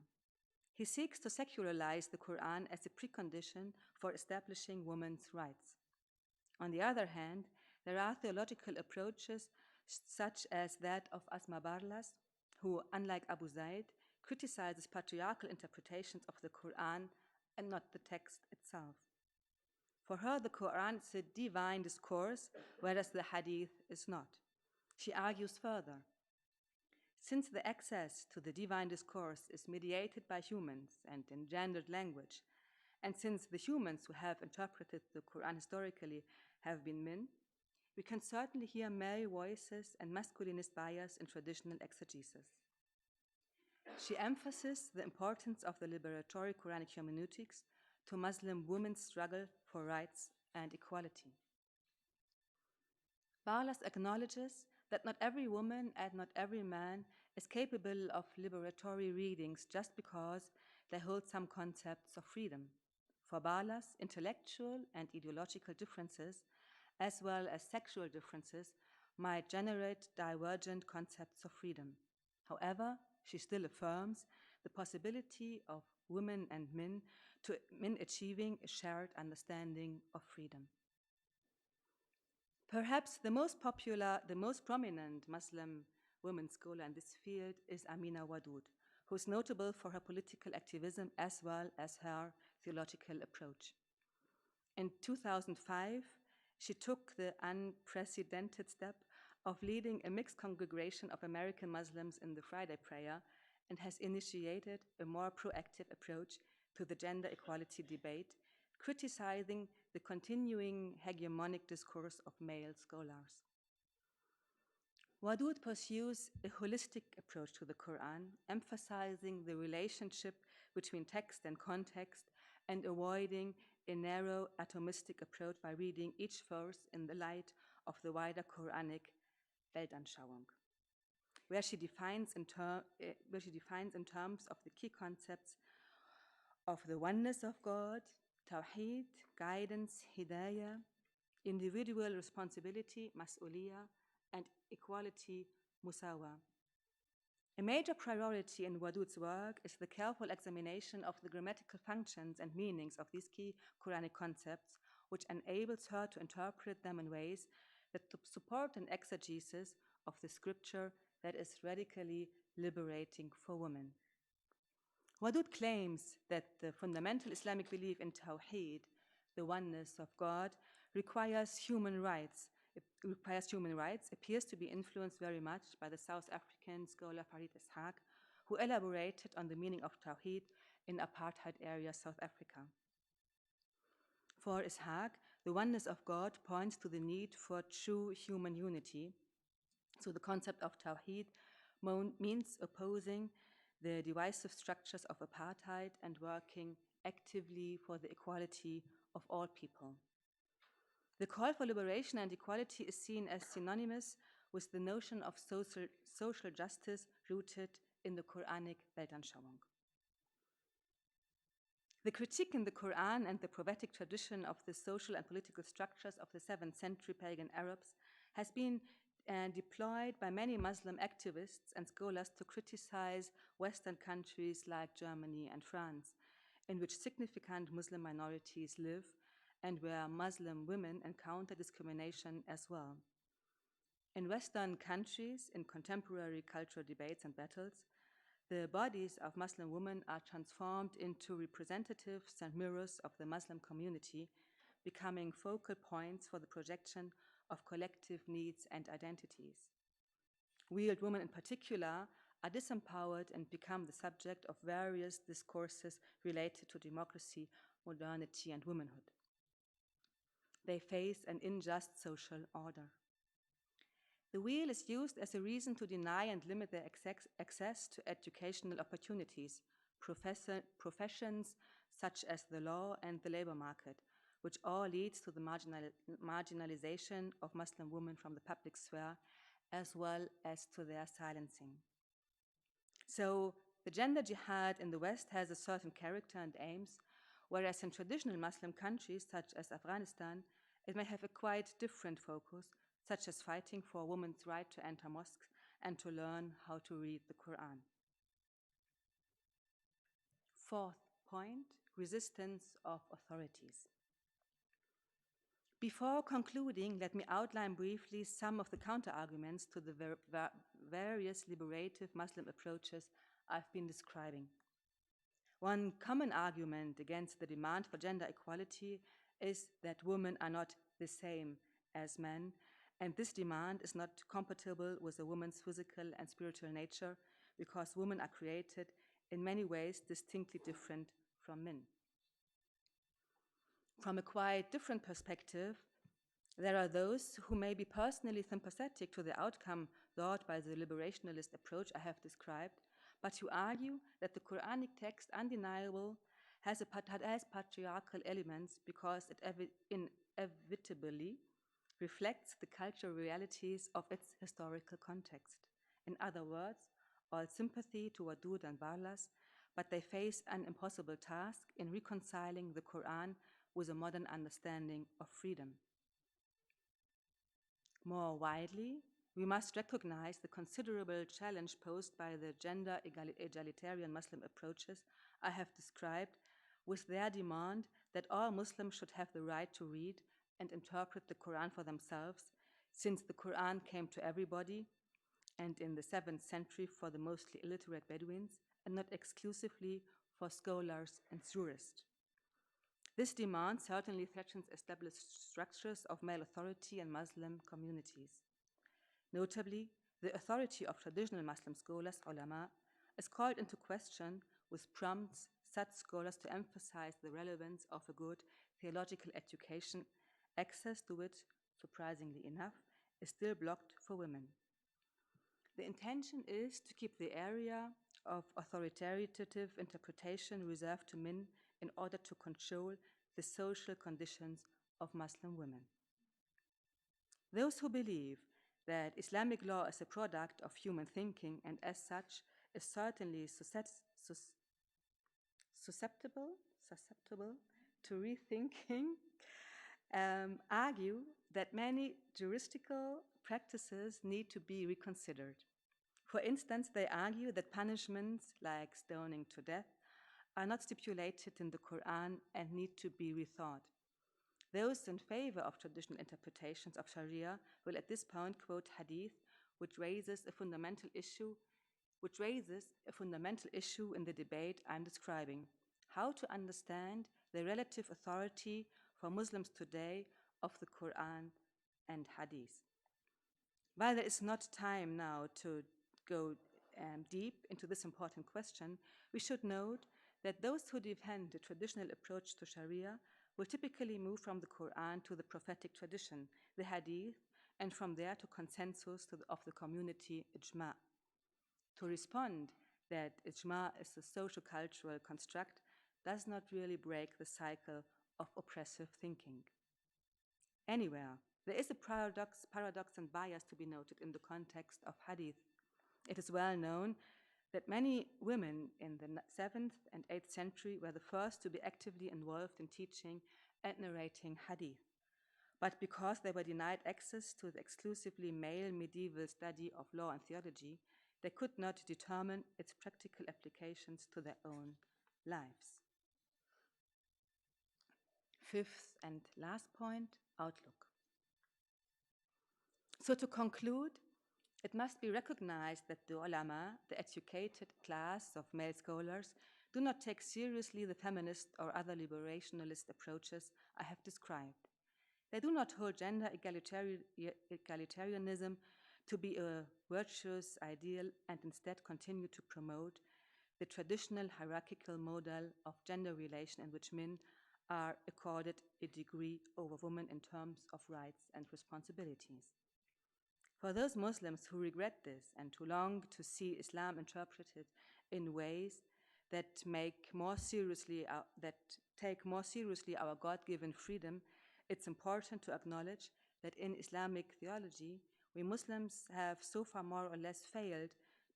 He seeks to secularize the Quran as a precondition for establishing women's rights. On the other hand, there are theological approaches such as that of Asma Barlas, who, unlike Abu Zaid, criticizes patriarchal interpretations of the Quran and not the text itself. For her, the Quran is a divine discourse, whereas the Hadith is not. She argues further. Since the access to the divine discourse is mediated by humans and in gendered language, and since the humans who have interpreted the Quran historically have been men, we can certainly hear male voices and masculinist bias in traditional exegesis. She emphasizes the importance of the liberatory Quranic hermeneutics to Muslim women's struggle for rights and equality. Barlas acknowledges that not every woman and not every man is capable of liberatory readings just because they hold some concepts of freedom. For Barlas, intellectual and ideological differences, as well as sexual differences, might generate divergent concepts of freedom. However, she still affirms the possibility of women and men achieving a shared understanding of freedom. Perhaps the most prominent Muslim women scholar in this field is Amina Wadud, who is notable for her political activism as well as her theological approach. In 2005, she took the unprecedented step of leading a mixed congregation of American Muslims in the Friday prayer and has initiated a more proactive approach to the gender equality debate, criticizing the continuing hegemonic discourse of male scholars. Wadud pursues a holistic approach to the Quran, emphasizing the relationship between text and context and avoiding a narrow atomistic approach by reading each verse in the light of the wider Quranic Weltanschauung, where she defines in terms of the key concepts of the oneness of God, Tawheed, guidance, Hidayah, individual responsibility, Mas'uliyah, and equality, Musawa. A major priority in Wadud's work is the careful examination of the grammatical functions and meanings of these key Quranic concepts, which enables her to interpret them in ways that support an exegesis of the scripture that is radically liberating for women. Wadud claims that the fundamental Islamic belief in Tawheed, the oneness of God, requires human rights, appears to be influenced very much by the South African scholar Farid Ishaq, who elaborated on the meaning of Tawheed in apartheid-area South Africa. For Ishaq, the oneness of God points to the need for true human unity. So the concept of Tawheed means opposing the divisive structures of apartheid and working actively for the equality of all people. The call for liberation and equality is seen as synonymous with the notion of social justice rooted in the Quranic Weltanschauung. The critique in the Quran and the prophetic tradition of the social and political structures of the 7th century pagan Arabs has been deployed by many Muslim activists and scholars to criticize Western countries like Germany and France, in which significant Muslim minorities live and where Muslim women encounter discrimination as well. In Western countries, in contemporary cultural debates and battles, the bodies of Muslim women are transformed into representatives and mirrors of the Muslim community, becoming focal points for the projection of collective needs and identities. Wheeled women in particular are disempowered and become the subject of various discourses related to democracy, modernity, and womanhood. They face an unjust social order. The wheel is used as a reason to deny and limit their access to educational opportunities, professions such as the law and the labor market, which all leads to the marginalization of Muslim women from the public sphere, as well as to their silencing. So the gender jihad in the West has a certain character and aims, whereas in traditional Muslim countries such as Afghanistan, it may have a quite different focus, such as fighting for a woman's right to enter mosques and to learn how to read the Quran. Fourth point, resistance of authorities. Before concluding, let me outline briefly some of the counterarguments to the various liberative Muslim approaches I've been describing. One common argument against the demand for gender equality is that women are not the same as men, and this demand is not compatible with a woman's physical and spiritual nature because women are created in many ways distinctly different from men. From a quite different perspective, there are those who may be personally sympathetic to the outcome sought by the liberationalist approach I have described, but who argue that the Quranic text undeniably has patriarchal elements because it inevitably reflects the cultural realities of its historical context. In other words, all sympathy to Wadud and Barlas, but they face an impossible task in reconciling the Quran with a modern understanding of freedom. More widely, we must recognize the considerable challenge posed by the gender egalitarian Muslim approaches I have described with their demand that all Muslims should have the right to read and interpret the Quran for themselves, since the Quran came to everybody, and in the 7th century for the mostly illiterate Bedouins, and not exclusively for scholars and jurists. This demand certainly threatens established structures of male authority in Muslim communities. Notably, the authority of traditional Muslim scholars, ulama, is called into question, which prompts such scholars to emphasize the relevance of a good theological education, access to which, surprisingly enough, is still blocked for women. The intention is to keep the area of authoritative interpretation reserved to men in order to control the social conditions of Muslim women. Those who believe that Islamic law is a product of human thinking and as such is certainly susceptible to rethinking, argue that many juristical practices need to be reconsidered. For instance, they argue that punishments like stoning to death are not stipulated in the Quran and need to be rethought. Those in favor of traditional interpretations of Sharia will at this point quote hadith, which raises a fundamental issue in the debate I'm describing: how to understand the relative authority for Muslims today of the Quran and hadith. While there is not time now to go deep into this important question, we should note that those who defend the traditional approach to Sharia will typically move from the Quran to the prophetic tradition, the hadith, and from there to consensus of the community ijma. To respond that ijma is a socio-cultural construct does not really break the cycle of oppressive thinking. Anywhere, there is a paradox and bias to be noted in the context of hadith. It is well known that many women in the 7th and 8th century were the first to be actively involved in teaching and narrating hadith. But because they were denied access to the exclusively male medieval study of law and theology, they could not determine its practical applications to their own lives. Fifth and last point, outlook. So to conclude, it must be recognized that the ulama, the educated class of male scholars, do not take seriously the feminist or other liberationalist approaches I have described. They do not hold gender egalitarianism to be a virtuous ideal and instead continue to promote the traditional hierarchical model of gender relation in which men are accorded a degree over women in terms of rights and responsibilities. For those Muslims who regret this and who long to see Islam interpreted in ways that take more seriously our God-given freedom, it's important to acknowledge that in Islamic theology, we Muslims have so far more or less failed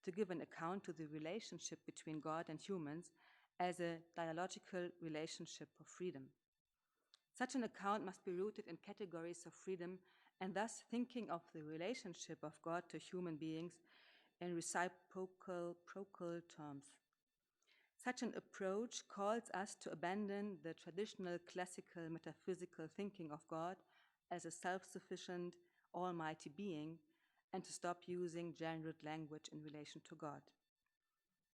to give an account to the relationship between God and humans as a dialogical relationship of freedom. Such an account must be rooted in categories of freedom and thus thinking of the relationship of God to human beings in reciprocal terms. Such an approach calls us to abandon the traditional classical metaphysical thinking of God as a self-sufficient, almighty being and to stop using gendered language in relation to God.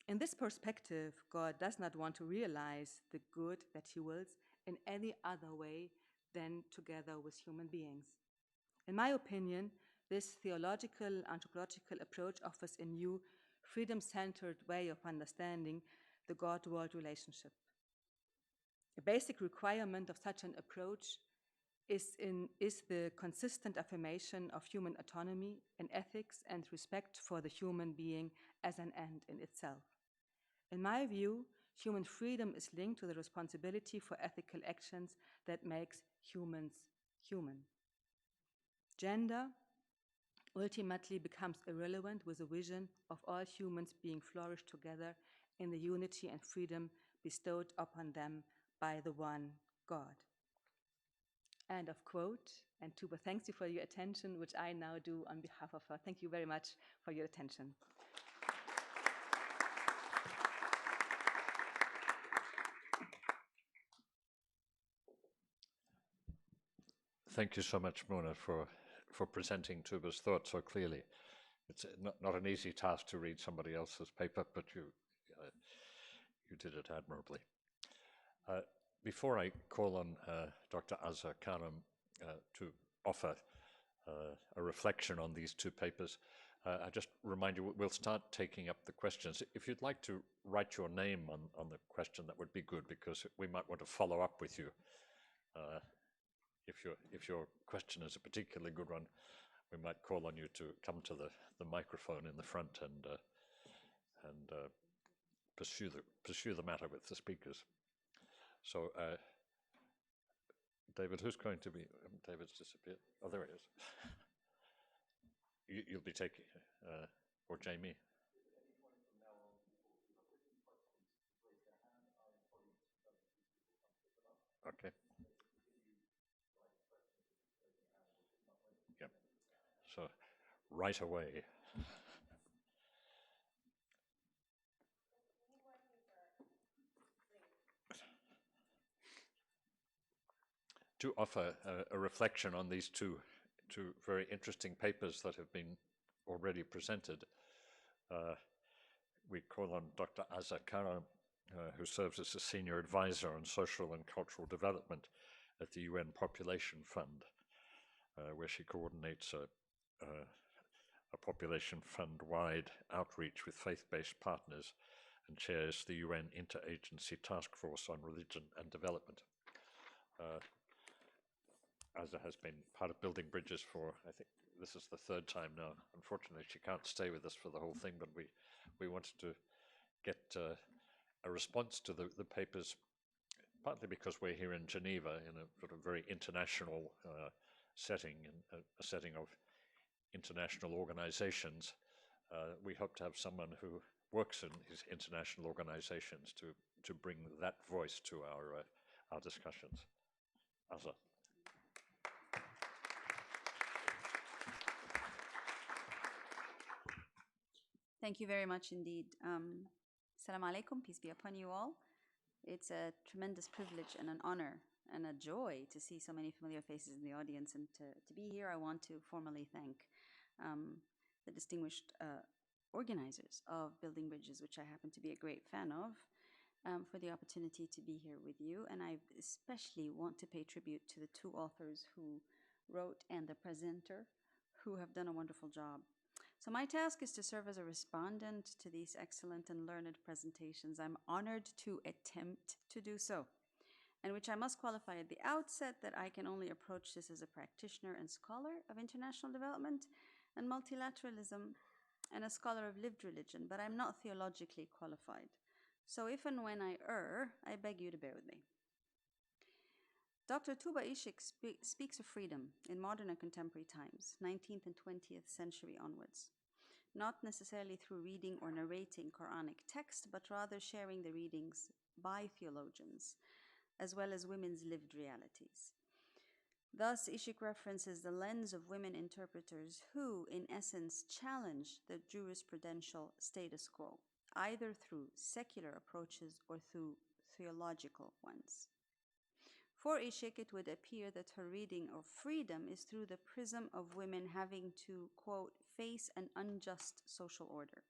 In this perspective, God does not want to realize the good that he wills in any other way than together with human beings. In my opinion, this theological, anthropological approach offers a new, freedom-centered way of understanding the God-world relationship. A basic requirement of such an approach is the consistent affirmation of human autonomy in ethics and respect for the human being as an end in itself. In my view, human freedom is linked to the responsibility for ethical actions that makes humans human. Gender ultimately becomes irrelevant with a vision of all humans being flourished together in the unity and freedom bestowed upon them by the one God. End of quote. And Tuba thanks you for your attention, which I now do on behalf of her. Thank you very much for your attention. Thank you so much, Mona, for presenting Tuba's thoughts so clearly. It's not an easy task to read somebody else's paper, but you did it admirably. Before I call on Dr. Azza Karam to offer a reflection on these two papers, I just remind you, we'll start taking up the questions. If you'd like to write your name on the question, that would be good, because we might want to follow up with you. If your question is a particularly good one, we might call on you to come to the microphone in the front and pursue the matter with the speakers. So, David, who's going to be? David's disappeared. Oh, there he is. You'll be taking, or Jamie. Okay. Yep. So, right away. To offer a reflection on these two very interesting papers that have been already presented, we call on Dr. Azza Karam, who serves as a senior advisor on social and cultural development at the UN Population Fund, where she coordinates a Population Fund-wide outreach with faith-based partners and chairs the UN Interagency Task Force on Religion and Development. Azza has been part of building bridges for, I think this is the third time now. Unfortunately, she can't stay with us for the whole thing, but we wanted to get a response to the papers, partly because we're here in Geneva in a sort of very international setting, in a setting of international organizations. We hope to have someone who works in these international organizations to bring that voice to our discussions. Azza. Thank you very much indeed. Assalamu alaikum, peace be upon you all. It's a tremendous privilege and an honor and a joy to see so many familiar faces in the audience, and to be here. I want to formally thank the distinguished organizers of Building Bridges, which I happen to be a great fan of, for the opportunity to be here with you. And I especially want to pay tribute to the two authors who wrote and the presenter, who have done a wonderful job. So my task is to serve as a respondent to these excellent and learned presentations. I'm honored to attempt to do so, and which I must qualify at the outset that I can only approach this as a practitioner and scholar of international development and multilateralism and a scholar of lived religion, but I'm not theologically qualified. So if and when I err, I beg you to bear with me. Dr. Tuba Ishik speaks of freedom in modern and contemporary times, 19th and 20th century onwards, not necessarily through reading or narrating Quranic text, but rather sharing the readings by theologians, as well as women's lived realities. Thus, Ishik references the lens of women interpreters who, in essence, challenge the jurisprudential status quo, either through secular approaches or through theological ones. For Ishik, it would appear that her reading of freedom is through the prism of women having to, quote, face an unjust social order,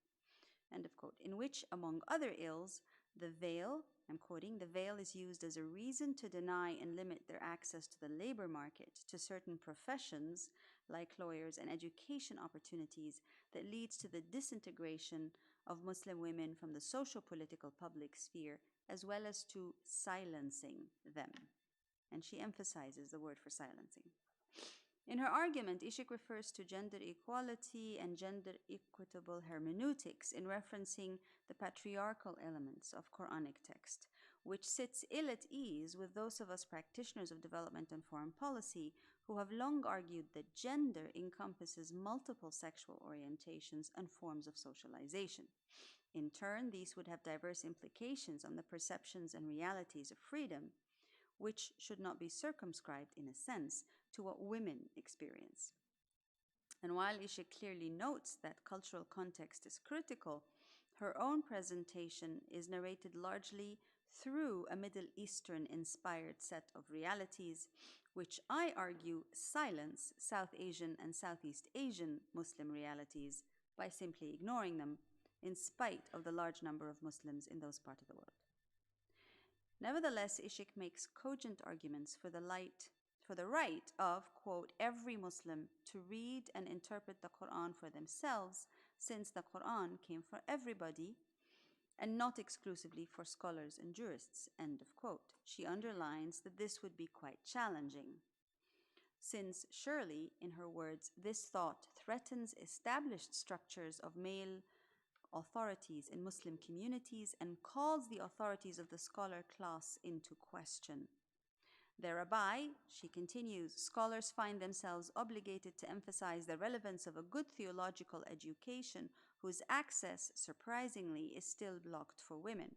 end of quote, in which, among other ills, the veil, I'm quoting, the veil is used as a reason to deny and limit their access to the labor market, to certain professions like lawyers and education opportunities that leads to the disintegration of Muslim women from the social-political public sphere, as well as to silencing them. And she emphasizes the word for silencing. In her argument, Ishik refers to gender equality and gender equitable hermeneutics in referencing the patriarchal elements of Quranic text, which sits ill at ease with those of us practitioners of development and foreign policy who have long argued that gender encompasses multiple sexual orientations and forms of socialization. In turn, these would have diverse implications on the perceptions and realities of freedom, which should not be circumscribed, in a sense, to what women experience. And while Ishik clearly notes that cultural context is critical, her own presentation is narrated largely through a Middle Eastern-inspired set of realities, which I argue silence South Asian and Southeast Asian Muslim realities by simply ignoring them, in spite of the large number of Muslims in those parts of the world. Nevertheless, Ishik makes cogent arguments for the right of, quote, every Muslim to read and interpret the Quran for themselves, since the Quran came for everybody and not exclusively for scholars and jurists, end of quote. She underlines that this would be quite challenging, since surely, in her words, this thought threatens established structures of male authorities in Muslim communities and calls the authorities of the scholar class into question. Thereby, she continues, scholars find themselves obligated to emphasize the relevance of a good theological education whose access, surprisingly, is still blocked for women.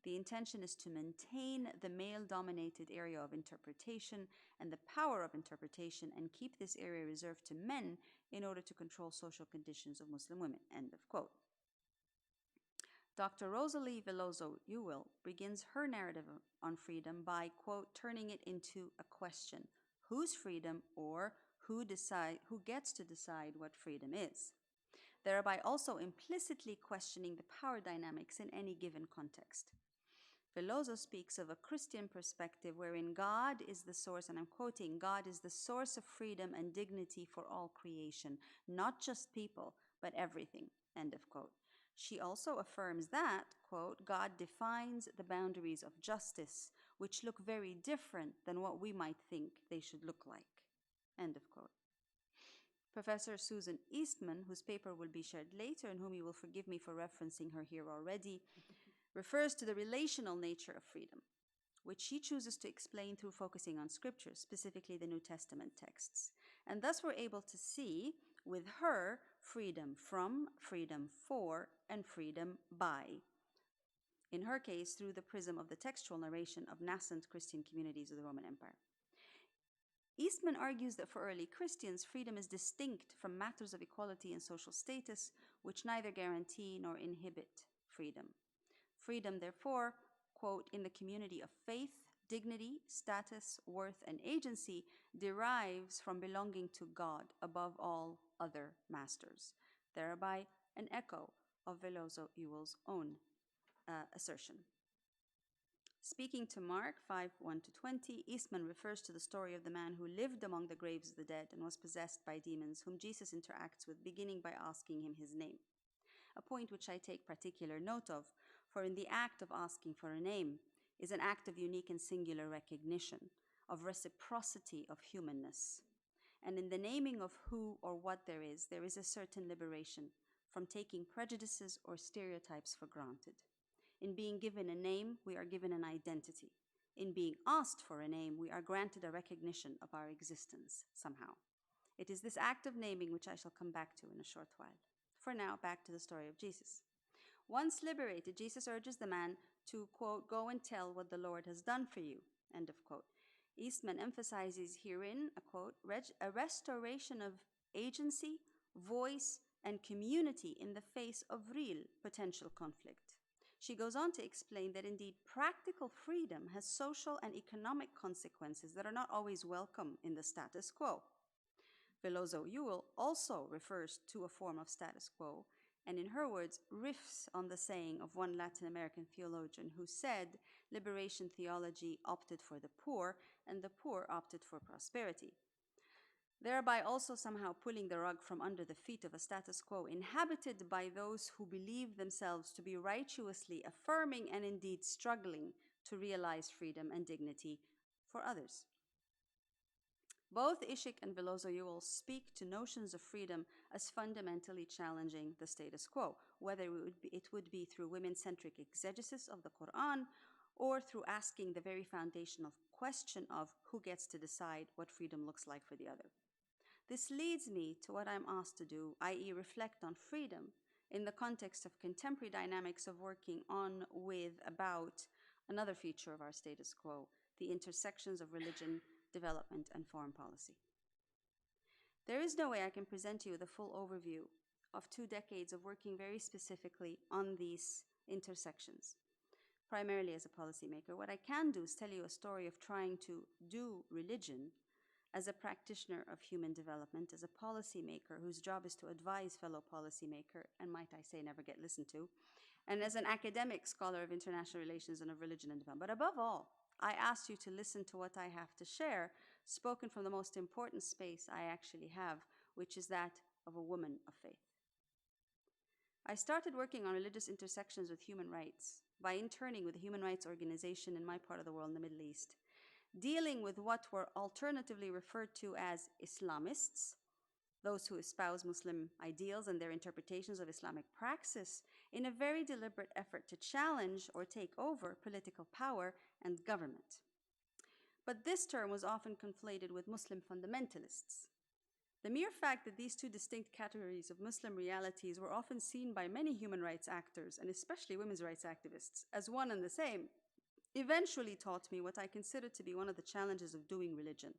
The intention is to maintain the male-dominated area of interpretation and the power of interpretation and keep this area reserved to men in order to control social conditions of Muslim women, end of quote. Dr. Rosalie Veloso-Ewell begins her narrative on freedom by, quote, turning it into a question. Whose freedom, or who gets to decide what freedom is? Thereby also implicitly questioning the power dynamics in any given context. Veloso speaks of a Christian perspective wherein God is the source, and I'm quoting, God is the source of freedom and dignity for all creation, not just people, but everything, end of quote. She also affirms that, quote, God defines the boundaries of justice, which look very different than what we might think they should look like, end of quote. Professor Susan Eastman, whose paper will be shared later and whom you will forgive me for referencing her here already, refers to the relational nature of freedom, which she chooses to explain through focusing on scripture, specifically the New Testament texts. And thus we're able to see with her freedom from, freedom for, and freedom by. In her case, through the prism of the textual narration of nascent Christian communities of the Roman Empire. Eastman argues that for early Christians, freedom is distinct from matters of equality and social status, which neither guarantee nor inhibit freedom. Freedom, therefore, quote, in the community of faith, dignity, status, worth, and agency derives from belonging to God above all other masters, thereby an echo of Veloso-Ewell's own assertion. Speaking to Mark 5:1-20, Eastman refers to the story of the man who lived among the graves of the dead and was possessed by demons, whom Jesus interacts with, beginning by asking him his name. A point which I take particular note of, for in the act of asking for a name is an act of unique and singular recognition, of reciprocity of humanness. And in the naming of who or what there is a certain liberation from taking prejudices or stereotypes for granted. In being given a name, we are given an identity. In being asked for a name, we are granted a recognition of our existence somehow. It is this act of naming which I shall come back to in a short while. For now, back to the story of Jesus. Once liberated, Jesus urges the man to, quote, go and tell what the Lord has done for you, end of quote. Eastman emphasizes herein, a quote, a restoration of agency, voice, and community in the face of real potential conflict. She goes on to explain that indeed practical freedom has social and economic consequences that are not always welcome in the status quo. Veloso Ewell also refers to a form of status quo, and in her words, riffs on the saying of one Latin American theologian who said liberation theology opted for the poor and the poor opted for prosperity, thereby also somehow pulling the rug from under the feet of a status quo inhabited by those who believe themselves to be righteously affirming and indeed struggling to realize freedom and dignity for others. Both Ishik and Veloso Ewell speak to notions of freedom as fundamentally challenging the status quo, whether it would be through women-centric exegesis of the Quran or through asking the very foundational question of who gets to decide what freedom looks like for the other. This leads me to what I'm asked to do, i.e. reflect on freedom in the context of contemporary dynamics of working on, with, about another feature of our status quo, the intersections of religion, development, and foreign policy. There is no way I can present to you the full overview of 2 decades of working very specifically on these intersections, primarily as a policymaker. What I can do is tell you a story of trying to do religion as a practitioner of human development, as a policymaker whose job is to advise fellow policymaker, and might I say never get listened to, and as an academic scholar of international relations and of religion and development. But above all, I asked you to listen to what I have to share, spoken from the most important space I actually have, which is that of a woman of faith. I started working on religious intersections with human rights by interning with a human rights organization in my part of the world, in the Middle East, dealing with what were alternatively referred to as Islamists, those who espouse Muslim ideals and their interpretations of Islamic praxis, in a very deliberate effort to challenge or take over political power and government. But this term was often conflated with Muslim fundamentalists. The mere fact that these 2 distinct categories of Muslim realities were often seen by many human rights actors, and especially women's rights activists, as one and the same, eventually taught me what I consider to be one of the challenges of doing religion.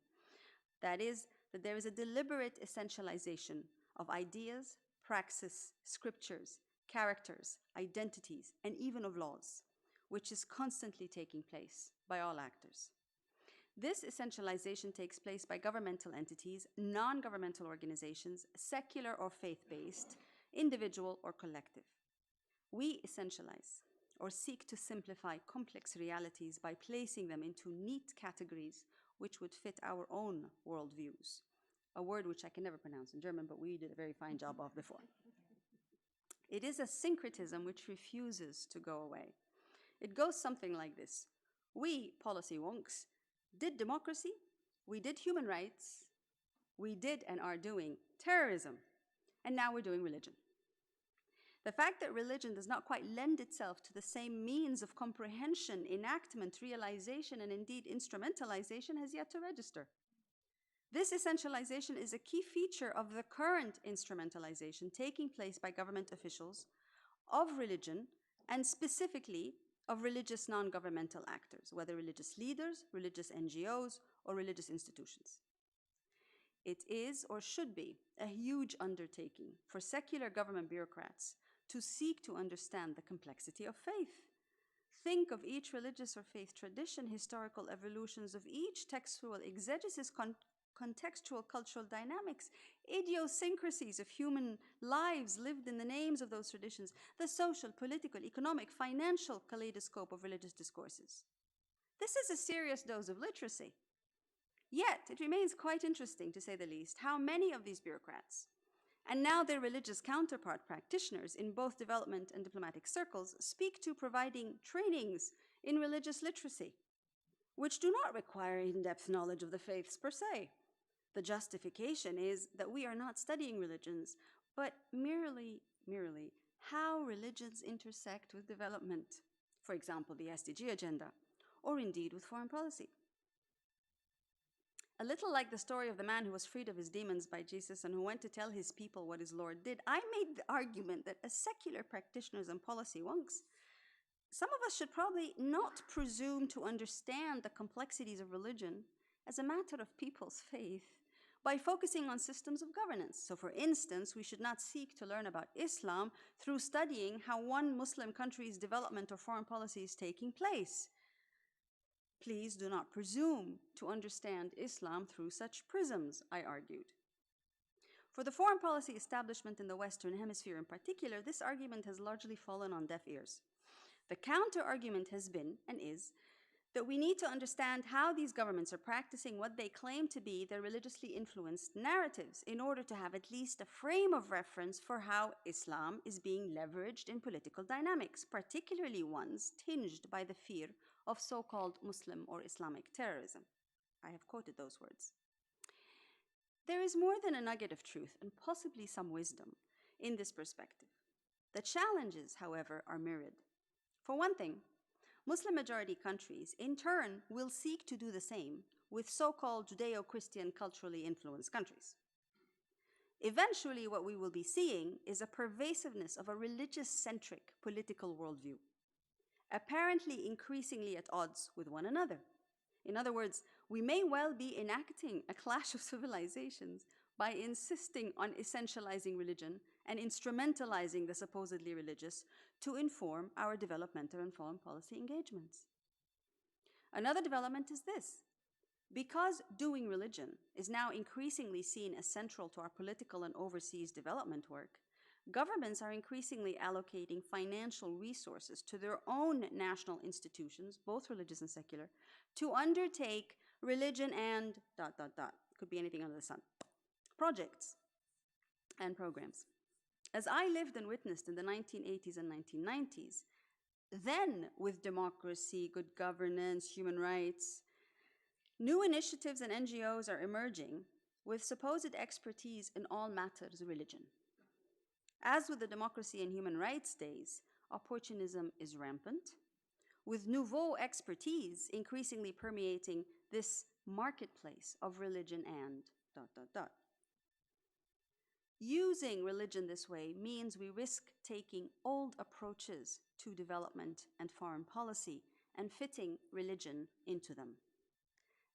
That is, that there is a deliberate essentialization of ideas, praxis, scriptures, characters, identities, and even of laws, which is constantly taking place by all actors. This essentialization takes place by governmental entities, non-governmental organizations, secular or faith-based, individual or collective. We essentialize or seek to simplify complex realities by placing them into neat categories which would fit our own worldviews, a word which I can never pronounce in German, but we did a very fine job of before. It is a syncretism which refuses to go away. It goes something like this. We, policy wonks, did democracy, we did human rights, we did and are doing terrorism, and now we're doing religion. The fact that religion does not quite lend itself to the same means of comprehension, enactment, realization, and indeed instrumentalization has yet to register. This essentialization is a key feature of the current instrumentalization taking place by government officials of religion, and specifically of religious non-governmental actors, whether religious leaders, religious NGOs, or religious institutions. It is, or should be, a huge undertaking for secular government bureaucrats to seek to understand the complexity of faith. Think of each religious or faith tradition, historical evolutions of each textual exegesis, contextual cultural dynamics, idiosyncrasies of human lives lived in the names of those traditions, the social, political, economic, financial kaleidoscope of religious discourses. This is a serious dose of literacy. Yet, it remains quite interesting, to say the least, how many of these bureaucrats, and now their religious counterpart practitioners in both development and diplomatic circles, speak to providing trainings in religious literacy, which do not require in-depth knowledge of the faiths per se. The justification is that we are not studying religions, but merely how religions intersect with development, for example, the SDG agenda, or indeed with foreign policy. A little like the story of the man who was freed of his demons by Jesus and who went to tell his people what his Lord did, I made the argument that as secular practitioners and policy wonks, some of us should probably not presume to understand the complexities of religion as a matter of people's faith by focusing on systems of governance. So for instance, we should not seek to learn about Islam through studying how one Muslim country's development or foreign policy is taking place. Please do not presume to understand Islam through such prisms, I argued. For the foreign policy establishment in the Western Hemisphere in particular, this argument has largely fallen on deaf ears. The counter-argument has been, and is, that we need to understand how these governments are practicing what they claim to be their religiously influenced narratives in order to have at least a frame of reference for how Islam is being leveraged in political dynamics, particularly ones tinged by the fear of so-called Muslim or Islamic terrorism. I have quoted those words. There is more than a nugget of truth and possibly some wisdom in this perspective. The challenges, however, are myriad. For one thing, Muslim-majority countries, in turn, will seek to do the same with so-called Judeo-Christian culturally influenced countries. Eventually, what we will be seeing is a pervasiveness of a religious-centric political worldview, apparently increasingly at odds with one another. In other words, we may well be enacting a clash of civilizations by insisting on essentializing religion and instrumentalizing the supposedly religious to inform our developmental and foreign policy engagements. Another development is this. Because doing religion is now increasingly seen as central to our political and overseas development work, governments are increasingly allocating financial resources to their own national institutions, both religious and secular, to undertake religion and ... could be anything under the sun, projects and programs. As I lived and witnessed in the 1980s and 1990s, then with democracy, good governance, human rights, new initiatives and NGOs are emerging with supposed expertise in all matters of religion. As with the democracy and human rights days, opportunism is rampant, with nouveau expertise increasingly permeating this marketplace of religion and ... Using religion this way means we risk taking old approaches to development and foreign policy and fitting religion into them.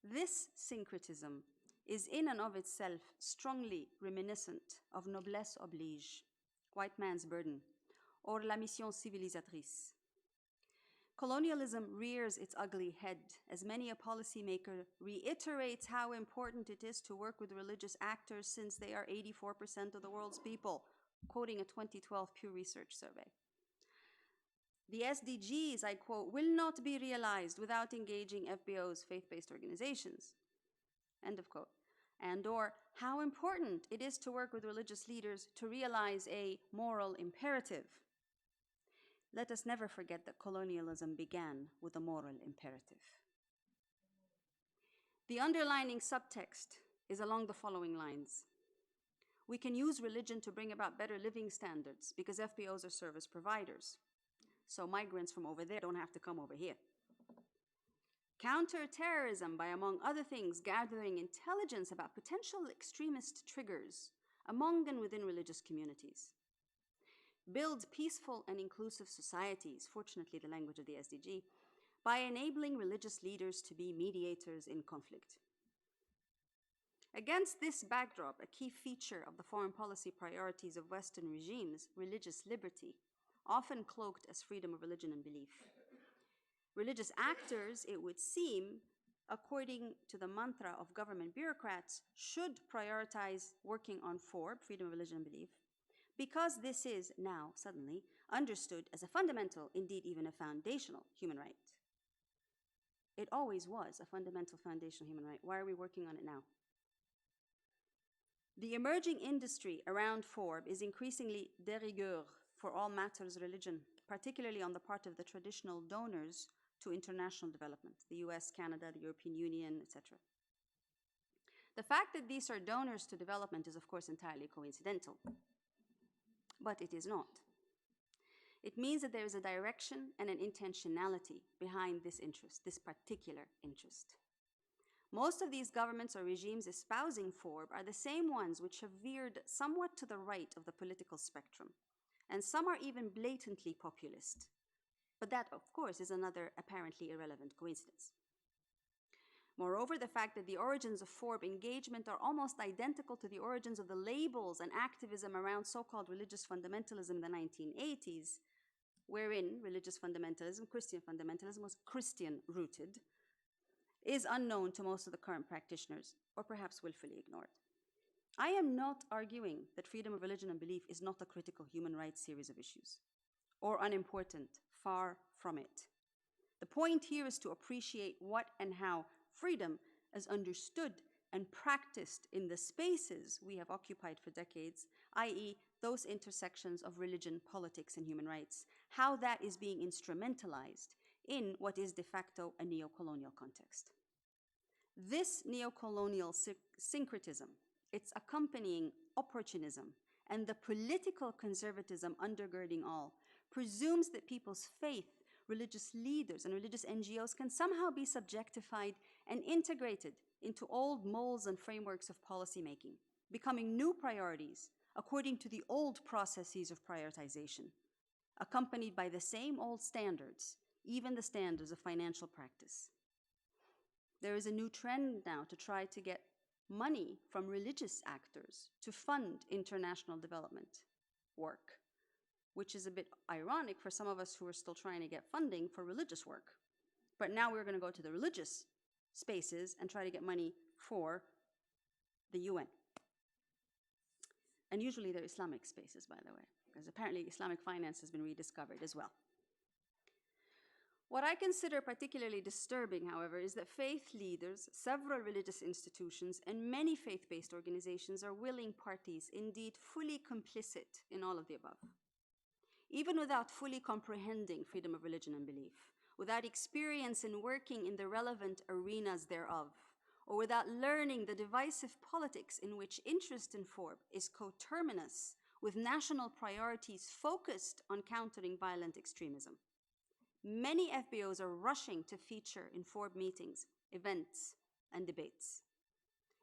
This syncretism is in and of itself strongly reminiscent of noblesse oblige, white man's burden, or la mission civilisatrice. Colonialism rears its ugly head as many a policymaker reiterates how important it is to work with religious actors since they are 84% of the world's people, quoting a 2012 Pew Research survey. The SDGs, I quote, will not be realized without engaging FBO's faith-based organizations, end of quote. And or how important it is to work with religious leaders to realize a moral imperative. Let us never forget that colonialism began with a moral imperative. The underlining subtext is along the following lines. We can use religion to bring about better living standards because FBOs are service providers. So migrants from over there don't have to come over here. Counter-terrorism by, among other things, gathering intelligence about potential extremist triggers among and within religious communities. Build peaceful and inclusive societies, fortunately the language of the SDG, by enabling religious leaders to be mediators in conflict. Against this backdrop, a key feature of the foreign policy priorities of Western regimes, religious liberty, often cloaked as freedom of religion and belief. Religious actors, it would seem, according to the mantra of government bureaucrats, should prioritize working on freedom of religion and belief, because this is now, suddenly, understood as a fundamental, indeed even a foundational, human right. It always was a fundamental foundational human right. Why are we working on it now? The emerging industry around FORB is increasingly de rigueur for all matters religion, particularly on the part of the traditional donors to international development, the US, Canada, the European Union, etc. The fact that these are donors to development is, of course, entirely coincidental, but it is not. It means that there is a direction and an intentionality behind this interest, this particular interest. Most of these governments or regimes espousing FORB are the same ones which have veered somewhat to the right of the political spectrum, and some are even blatantly populist. But that, of course, is another apparently irrelevant coincidence. Moreover, the fact that the origins of FORB engagement are almost identical to the origins of the labels and activism around so-called religious fundamentalism in the 1980s, wherein religious fundamentalism, Christian fundamentalism, was Christian-rooted, is unknown to most of the current practitioners, or perhaps willfully ignored. I am not arguing that freedom of religion and belief is not a critical human rights series of issues, or unimportant, far from it. The point here is to appreciate what and how freedom, as understood and practiced in the spaces we have occupied for decades, i.e., those intersections of religion, politics, and human rights, how that is being instrumentalized in what is de facto a neo-colonial context. This neo-colonial syncretism, its accompanying opportunism, and the political conservatism undergirding all, presumes that people's faith, religious leaders, and religious NGOs can somehow be subjectified and integrated into old molds and frameworks of policymaking, becoming new priorities according to the old processes of prioritization, accompanied by the same old standards, even the standards of financial practice. There is a new trend now to try to get money from religious actors to fund international development work, which is a bit ironic for some of us who are still trying to get funding for religious work. But now we're going to go to the religious spaces and try to get money for the UN. And usually they're Islamic spaces, by the way, because apparently Islamic finance has been rediscovered as well. What I consider particularly disturbing, however, is that faith leaders, several religious institutions, and many faith-based organizations are willing parties, indeed fully complicit in all of the above. Even without fully comprehending freedom of religion and belief, without experience in working in the relevant arenas thereof, or without learning the divisive politics in which interest in FORB is coterminous with national priorities focused on countering violent extremism. Many FBOs are rushing to feature in FORB meetings, events, and debates.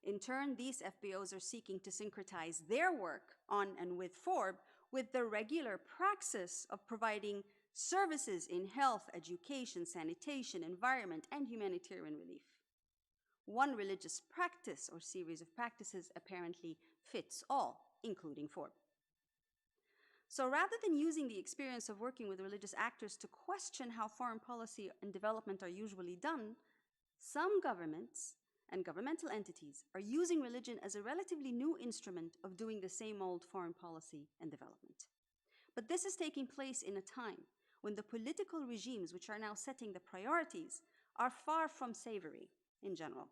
In turn, these FBOs are seeking to syncretize their work on and with FORB with the regular praxis of providing services in health, education, sanitation, environment, and humanitarian relief. One religious practice or series of practices apparently fits all, including FORB. So rather than using the experience of working with religious actors to question how foreign policy and development are usually done, some governments and governmental entities are using religion as a relatively new instrument of doing the same old foreign policy and development. But this is taking place in a time when the political regimes which are now setting the priorities are far from savory in general.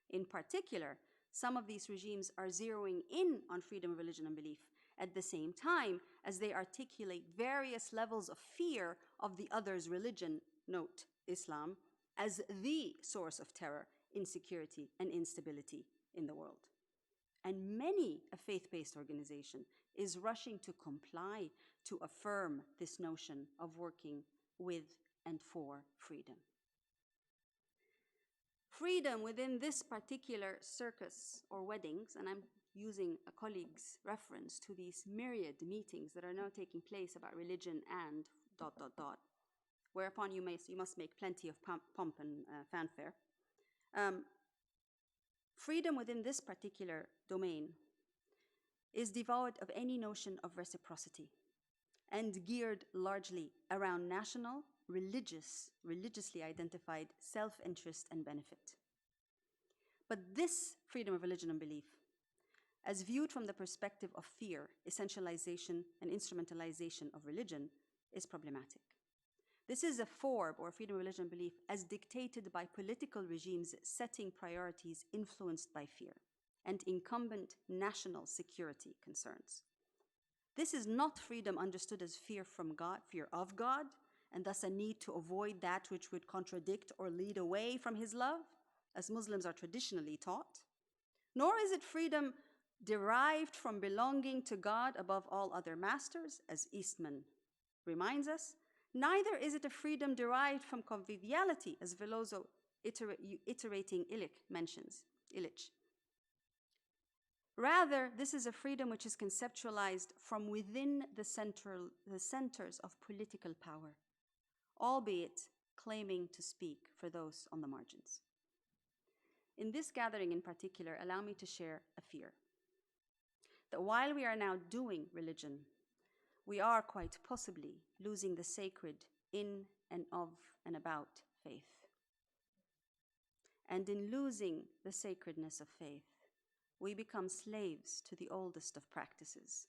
In particular, some of these regimes are zeroing in on freedom of religion and belief at the same time as they articulate various levels of fear of the other's religion, note Islam, as the source of terror, insecurity, and instability in the world. And many a faith-based organization is rushing to comply, to affirm this notion of working with and for freedom. Freedom within this particular circus or weddings, and I'm using a colleague's reference to these myriad meetings that are now taking place about religion and ... whereupon you must make plenty of pomp and fanfare. Freedom within this particular domain is devoid of any notion of reciprocity and geared largely around national, religiously identified self-interest and benefit. But this freedom of religion and belief, as viewed from the perspective of fear, essentialization, and instrumentalization of religion, is problematic. This is a form, or freedom of religion belief, as dictated by political regimes setting priorities influenced by fear and incumbent national security concerns. This is not freedom understood as fear from God, fear of God, and thus a need to avoid that which would contradict or lead away from his love, as Muslims are traditionally taught. Nor is it freedom derived from belonging to God above all other masters, as Eastman reminds us. Neither is it a freedom derived from conviviality, as Veloso iterating Illich mentions. Rather, this is a freedom which is conceptualized from within the centers of political power, albeit claiming to speak for those on the margins. In this gathering in particular, allow me to share a fear that while we are now doing religion, we are quite possibly losing the sacred in and of and about faith. And in losing the sacredness of faith, we become slaves to the oldest of practices,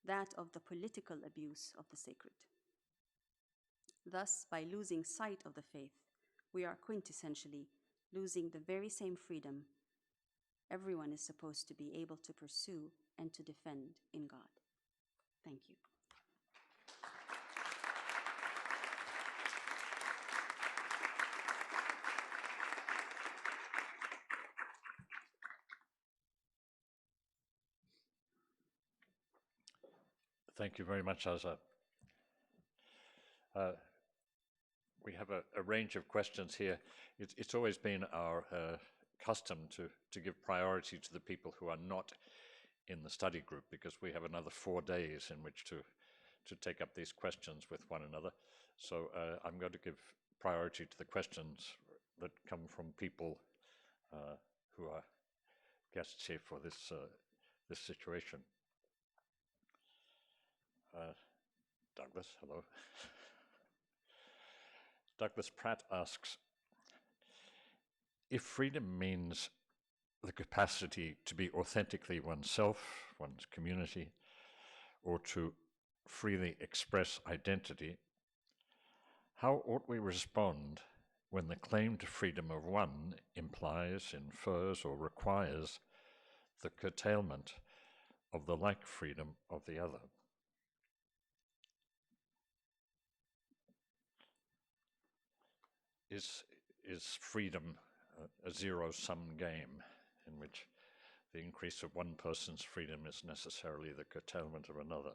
that of the political abuse of the sacred. Thus, by losing sight of the faith, we are quintessentially losing the very same freedom everyone is supposed to be able to pursue and to defend in God. Thank you. Thank you very much, Azza. We have a range of questions here. It's always been our custom to give priority to the people who are not in the study group, because we have another 4 days in which to take up these questions with one another. So I'm going to give priority to the questions that come from people who are guests here for this situation. Douglas, hello. Douglas Pratt asks, if freedom means the capacity to be authentically oneself, one's community, or to freely express identity, how ought we respond when the claimed freedom of one implies, infers, or requires the curtailment of the like freedom of the other? Is freedom a zero-sum game in which the increase of one person's freedom is necessarily the curtailment of another?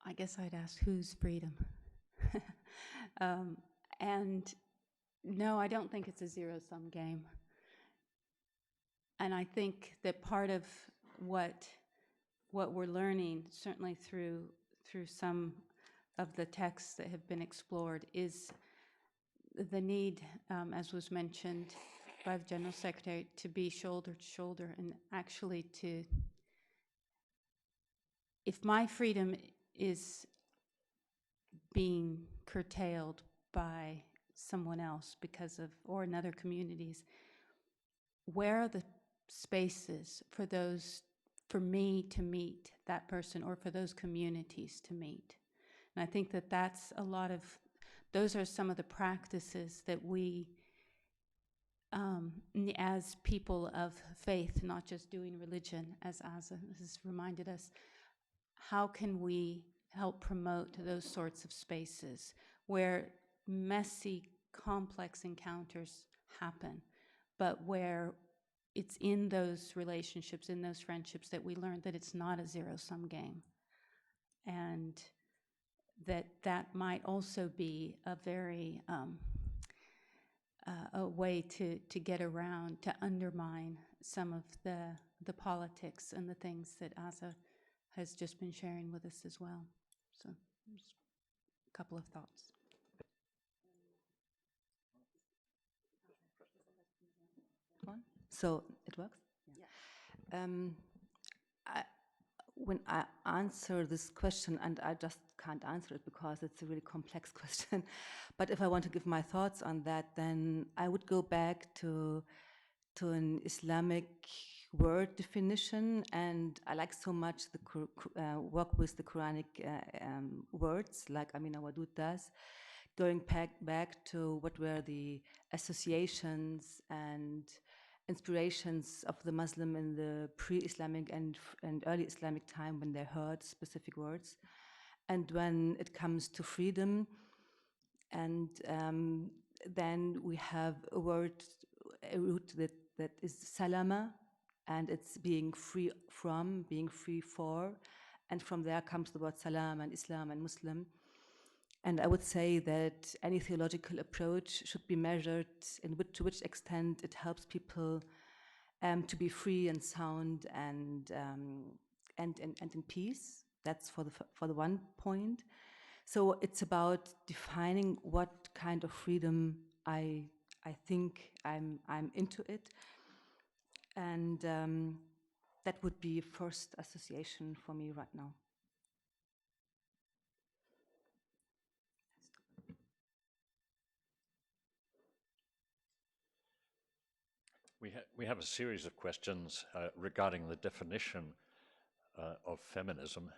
I guess I'd ask whose freedom? And no, I don't think it's a zero-sum game. And I think that part of what we're learning, certainly through some of the texts that have been explored, is the need, as was mentioned by the General Secretary, to be shoulder to shoulder and actually to, if my freedom is being curtailed by someone else because of, or in other communities, where are the spaces for me to meet that person, or for those communities to meet? And I think that that's a lot of, those are some of the practices that we, as people of faith, not just doing religion, as Azza has reminded us, how can we help promote those sorts of spaces where messy, complex encounters happen, but where it's in those relationships, in those friendships, that we learn that it's not a zero-sum game, and that might also be a very a way to get around, to undermine some of the politics and the things that Azza has just been sharing with us as well. So, just a couple of thoughts. So it works? Yeah. when I answer this question, and I just can't answer it because it's a really complex question, but if I want to give my thoughts on that, then I would go back to an Islamic word definition, and I like so much the work with the Quranic words, like Amina Wadud does, going back to what were the associations and inspirations of the Muslim in the pre-Islamic and early Islamic time when they heard specific words. And when it comes to freedom, and then we have a root that is salama, and it's being free from, being free for, and from there comes the word salam and Islam and Muslim. And I would say that any theological approach should be measured to which extent it helps people to be free and sound and in peace. That's for the one point. So it's about defining what kind of freedom I think I'm into it, and that would be first association for me right now. We have a series of questions regarding the definition of feminism.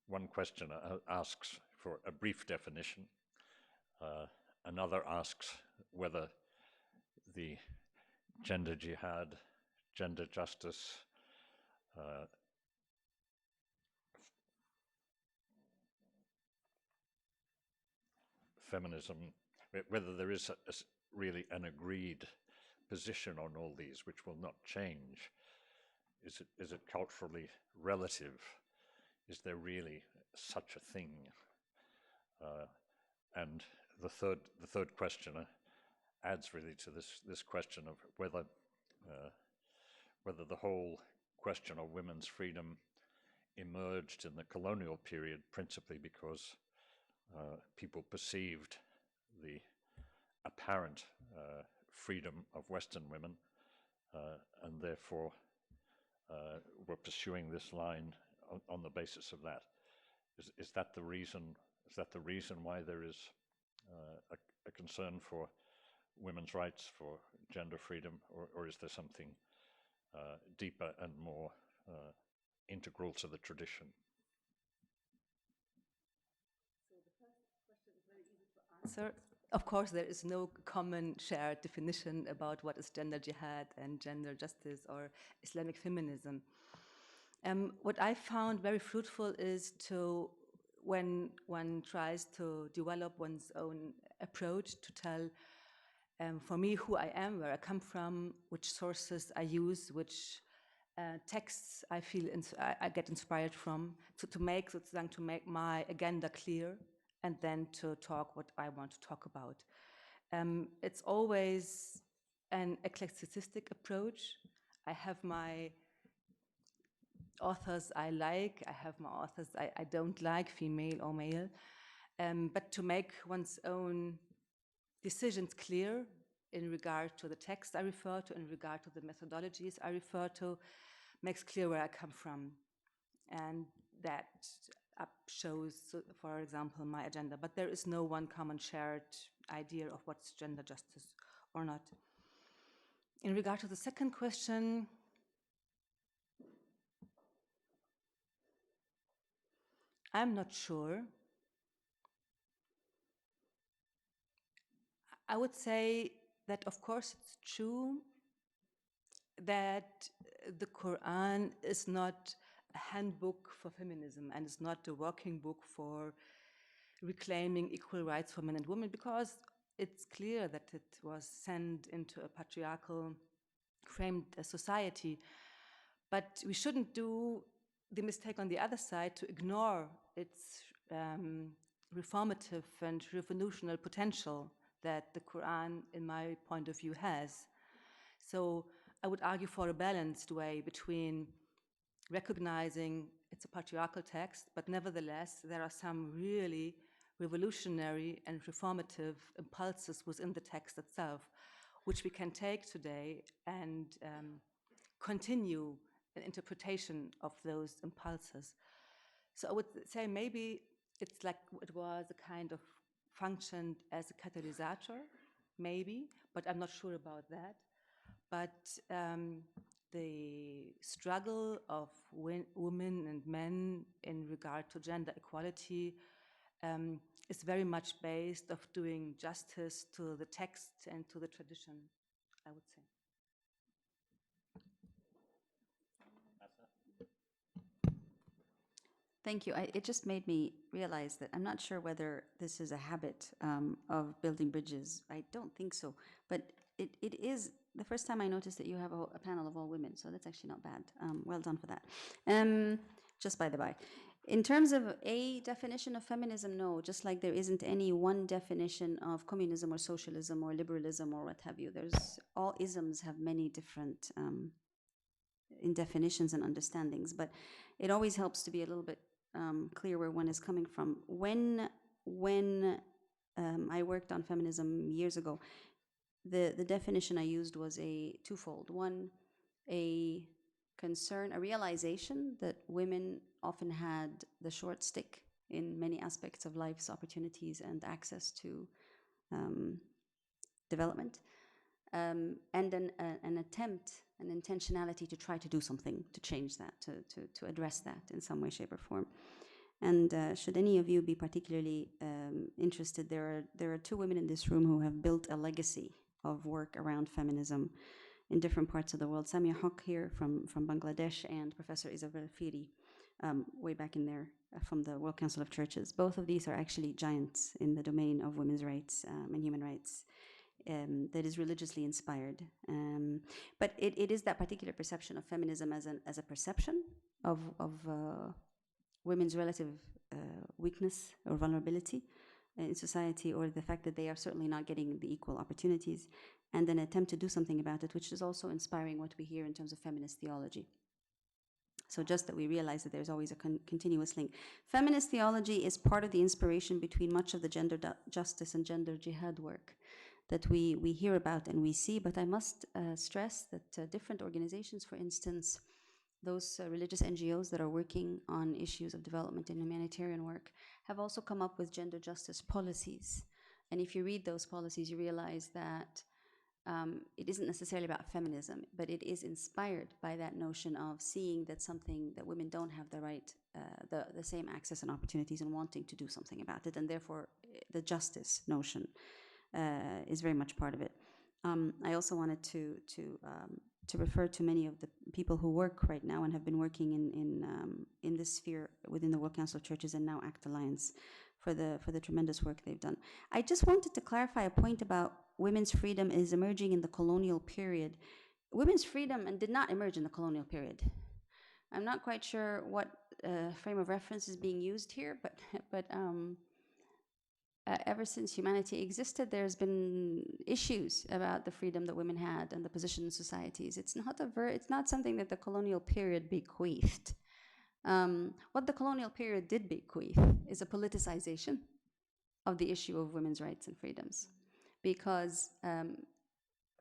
One question asks for a brief definition. Another asks whether the gender jihad, gender justice, feminism, whether there is really an agreed position on all these which will not change. Is it culturally relative? Is there really such a thing? And the third question adds really to this question of whether the whole question of women's freedom emerged in the colonial period principally because people perceived the apparent freedom of Western women and therefore were pursuing this line on the basis of that. Is that the reason? Is that the reason why there is a concern for women's rights, for gender freedom, or is there something deeper and more integral to the tradition? So the first question is very easy to answer. Of course, there is no common shared definition about what is gender jihad and gender justice or Islamic feminism. What I found very fruitful is when one tries to develop one's own approach to tell, for me, who I am, where I come from, which sources I use, which texts I feel I get inspired from, to make my agenda clear, and then to talk what I want to talk about. It's always an eclecticistic approach. I have my authors I like, I have my authors I don't like, female or male, but to make one's own decisions clear in regard to the text I refer to, in regard to the methodologies I refer to, makes clear where I come from. And that shows, for example, my agenda. But there is no one common shared idea of what's gender justice or not. In regard to the second question, I'm not sure. I would say that, of course, it's true that the Quran is not a handbook for feminism and is not a working book for reclaiming equal rights for men and women, because it's clear that it was sent into a patriarchal, Cramed society. But we shouldn't do the mistake on the other side to ignore its reformative and revolutionary potential that the Quran, in my point of view, has. So I would argue for a balanced way between recognizing it's a patriarchal text, but nevertheless, there are some really revolutionary and reformative impulses within the text itself, which we can take today and continue an interpretation of those impulses. So I would say maybe it's like it was a kind of functioned as a catalyzer, maybe, but I'm not sure about that. But the struggle of women and men in regard to gender equality is very much based of doing justice to the text and to the tradition, I would say. Thank you. It just made me realize that I'm not sure whether this is a habit of building bridges. I don't think so. But it is the first time I noticed that you have a panel of all women, so that's actually not bad. Well done for that. Just by the by. In terms of a definition of feminism, no, just like there isn't any one definition of communism or socialism or liberalism or what have you. All isms have many different in definitions and understandings, but it always helps to be a little bit clear where one is coming from. When I worked on feminism years ago, the definition I used was a twofold. One, a concern, a realization that women often had the short stick in many aspects of life's opportunities and access to development, and then an attempt, an intentionality to try to do something to change that, to address that in some way, shape, or form. And should any of you be particularly interested, there are two women in this room who have built a legacy of work around feminism in different parts of the world. Samia Haq here from Bangladesh, and Professor Isabel Firi, way back in there from the World Council of Churches. Both of these are actually giants in the domain of women's rights and human rights. That is religiously inspired, but it is that particular perception of feminism as a perception of women's relative weakness or vulnerability in society, or the fact that they are certainly not getting the equal opportunities, and an attempt to do something about it, which is also inspiring what we hear in terms of feminist theology. So just that we realize that there's always a continuous link. Feminist theology is part of the inspiration between much of the gender justice and gender jihad work that we hear about and we see, but I must stress that different organizations, for instance, those religious NGOs that are working on issues of development and humanitarian work, have also come up with gender justice policies. And if you read those policies, you realize that it isn't necessarily about feminism, but it is inspired by that notion of seeing that something that women don't have the right, the same access and opportunities, and wanting to do something about it, and therefore the justice notion is very much part of it. I also wanted to refer to many of the people who work right now and have been working in this sphere within the World Council of Churches and now ACT Alliance for the tremendous work they've done. I just wanted to clarify a point about women's freedom is emerging in the colonial period. Women's freedom did not emerge in the colonial period. I'm not quite sure what frame of reference is being used here, but ever since humanity existed, there's been issues about the freedom that women had and the position in societies. It's not something that the colonial period bequeathed. What the colonial period did bequeath is a politicization of the issue of women's rights and freedoms, because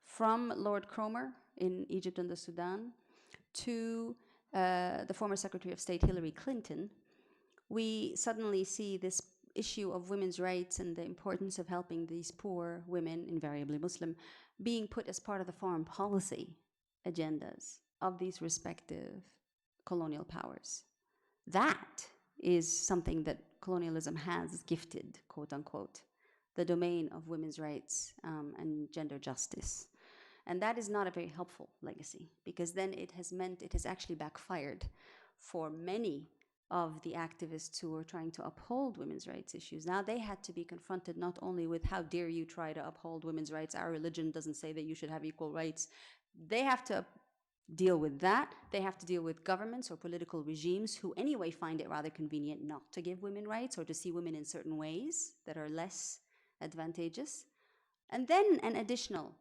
from Lord Cromer in Egypt and the Sudan to the former Secretary of State Hillary Clinton, we suddenly see this issue of women's rights and the importance of helping these poor women, invariably Muslim, being put as part of the foreign policy agendas of these respective colonial powers. That is something that colonialism has gifted, quote unquote, the domain of women's rights and gender justice. And that is not a very helpful legacy, because then it has actually backfired for many of the activists who were trying to uphold women's rights issues. Now they had to be confronted not only with, how dare you try to uphold women's rights, our religion doesn't say that you should have equal rights. They have to deal with that. They have to deal with governments or political regimes who anyway find it rather convenient not to give women rights, or to see women in certain ways that are less advantageous. And then an additional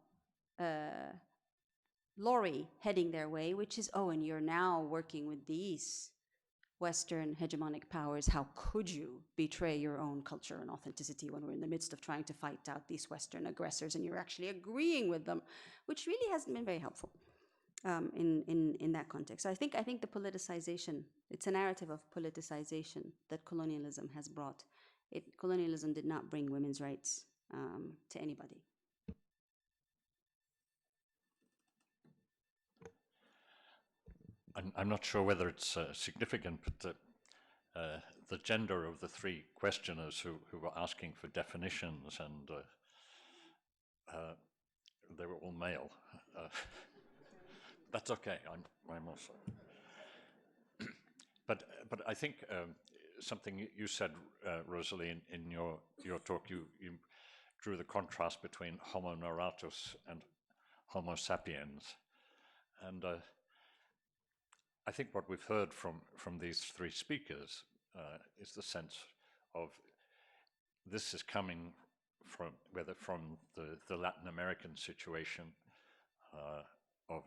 lorry heading their way, which is, oh, and you're now working with these Western hegemonic powers. How could you betray your own culture and authenticity when we're in the midst of trying to fight out these Western aggressors, and you're actually agreeing with them, which really hasn't been very helpful. in that context. So I think the politicization, it's a narrative of politicization that colonialism has brought. Colonialism did not bring women's rights to anybody. I'm not sure whether it's significant, but the gender of the three questioners who were asking for definitions, and they were all male. That's okay. I'm also. But I think something you said, Rosalie, in your talk, you drew the contrast between Homo narratus and Homo sapiens, and I think what we've heard from these three speakers is the sense of this is coming from the Latin American situation of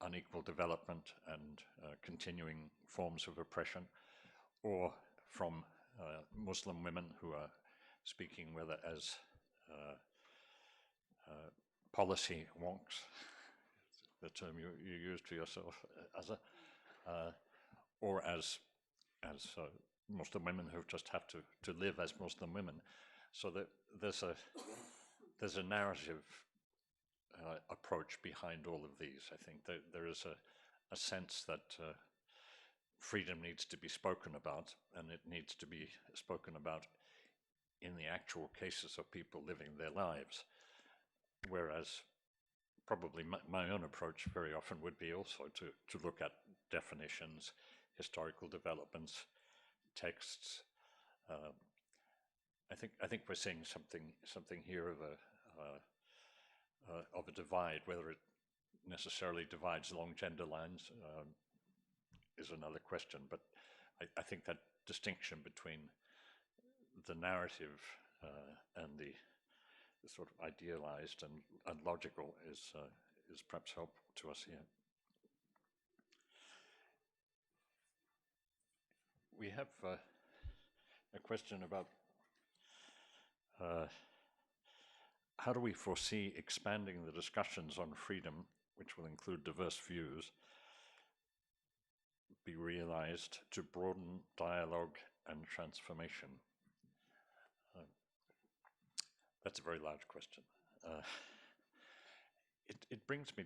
unequal development and continuing forms of oppression, or from Muslim women who are speaking whether as policy wonks, the term you used for yourself, or as Muslim women who just have to live as Muslim women. So that there's a narrative approach behind all of these. I think there is a sense that freedom needs to be spoken about, and it needs to be spoken about in the actual cases of people living their lives. Whereas probably my own approach very often would be also to look at definitions, historical developments, texts. I think we're seeing something here of a divide. Whether it necessarily divides along gender lines is another question. But I think that distinction between the narrative and the sort of idealized and logical is perhaps helpful to us here. We have a question about how do we foresee expanding the discussions on freedom, which will include diverse views, be realized to broaden dialogue and transformation? That's a very large question. It brings me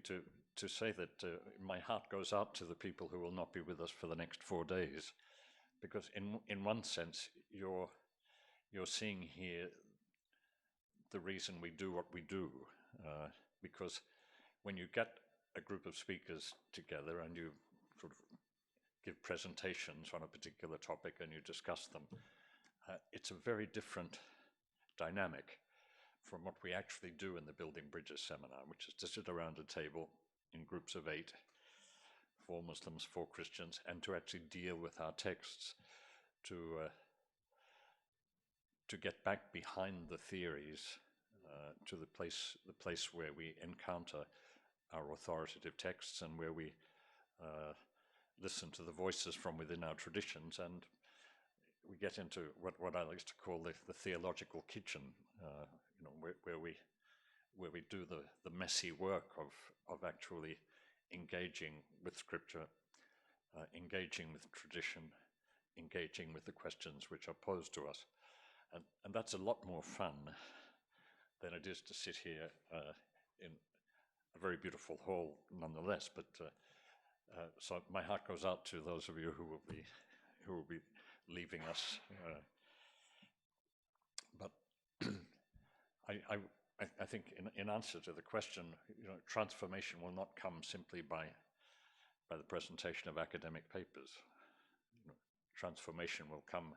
to say that my heart goes out to the people who will not be with us for the next 4 days, because in one sense you're seeing here the reason we do what we do, because when you get a group of speakers together and you sort of give presentations on a particular topic and you discuss them, it's a very different dynamic from what we actually do in the Building Bridges seminar, which is to sit around a table in groups of 8, 4 Muslims, 4 Christians, and to actually deal with our texts, to get back behind the theories, to the place where we encounter our authoritative texts and where we listen to the voices from within our traditions, and we get into what I like to call the theological kitchen, where we do the messy work of actually engaging with Scripture, engaging with tradition, engaging with the questions which are posed to us, and that's a lot more fun than it is to sit here in a very beautiful hall, nonetheless. But so my heart goes out to those of you who will be leaving us. But I think in answer to the question, transformation will not come simply by the presentation of academic papers. Transformation will come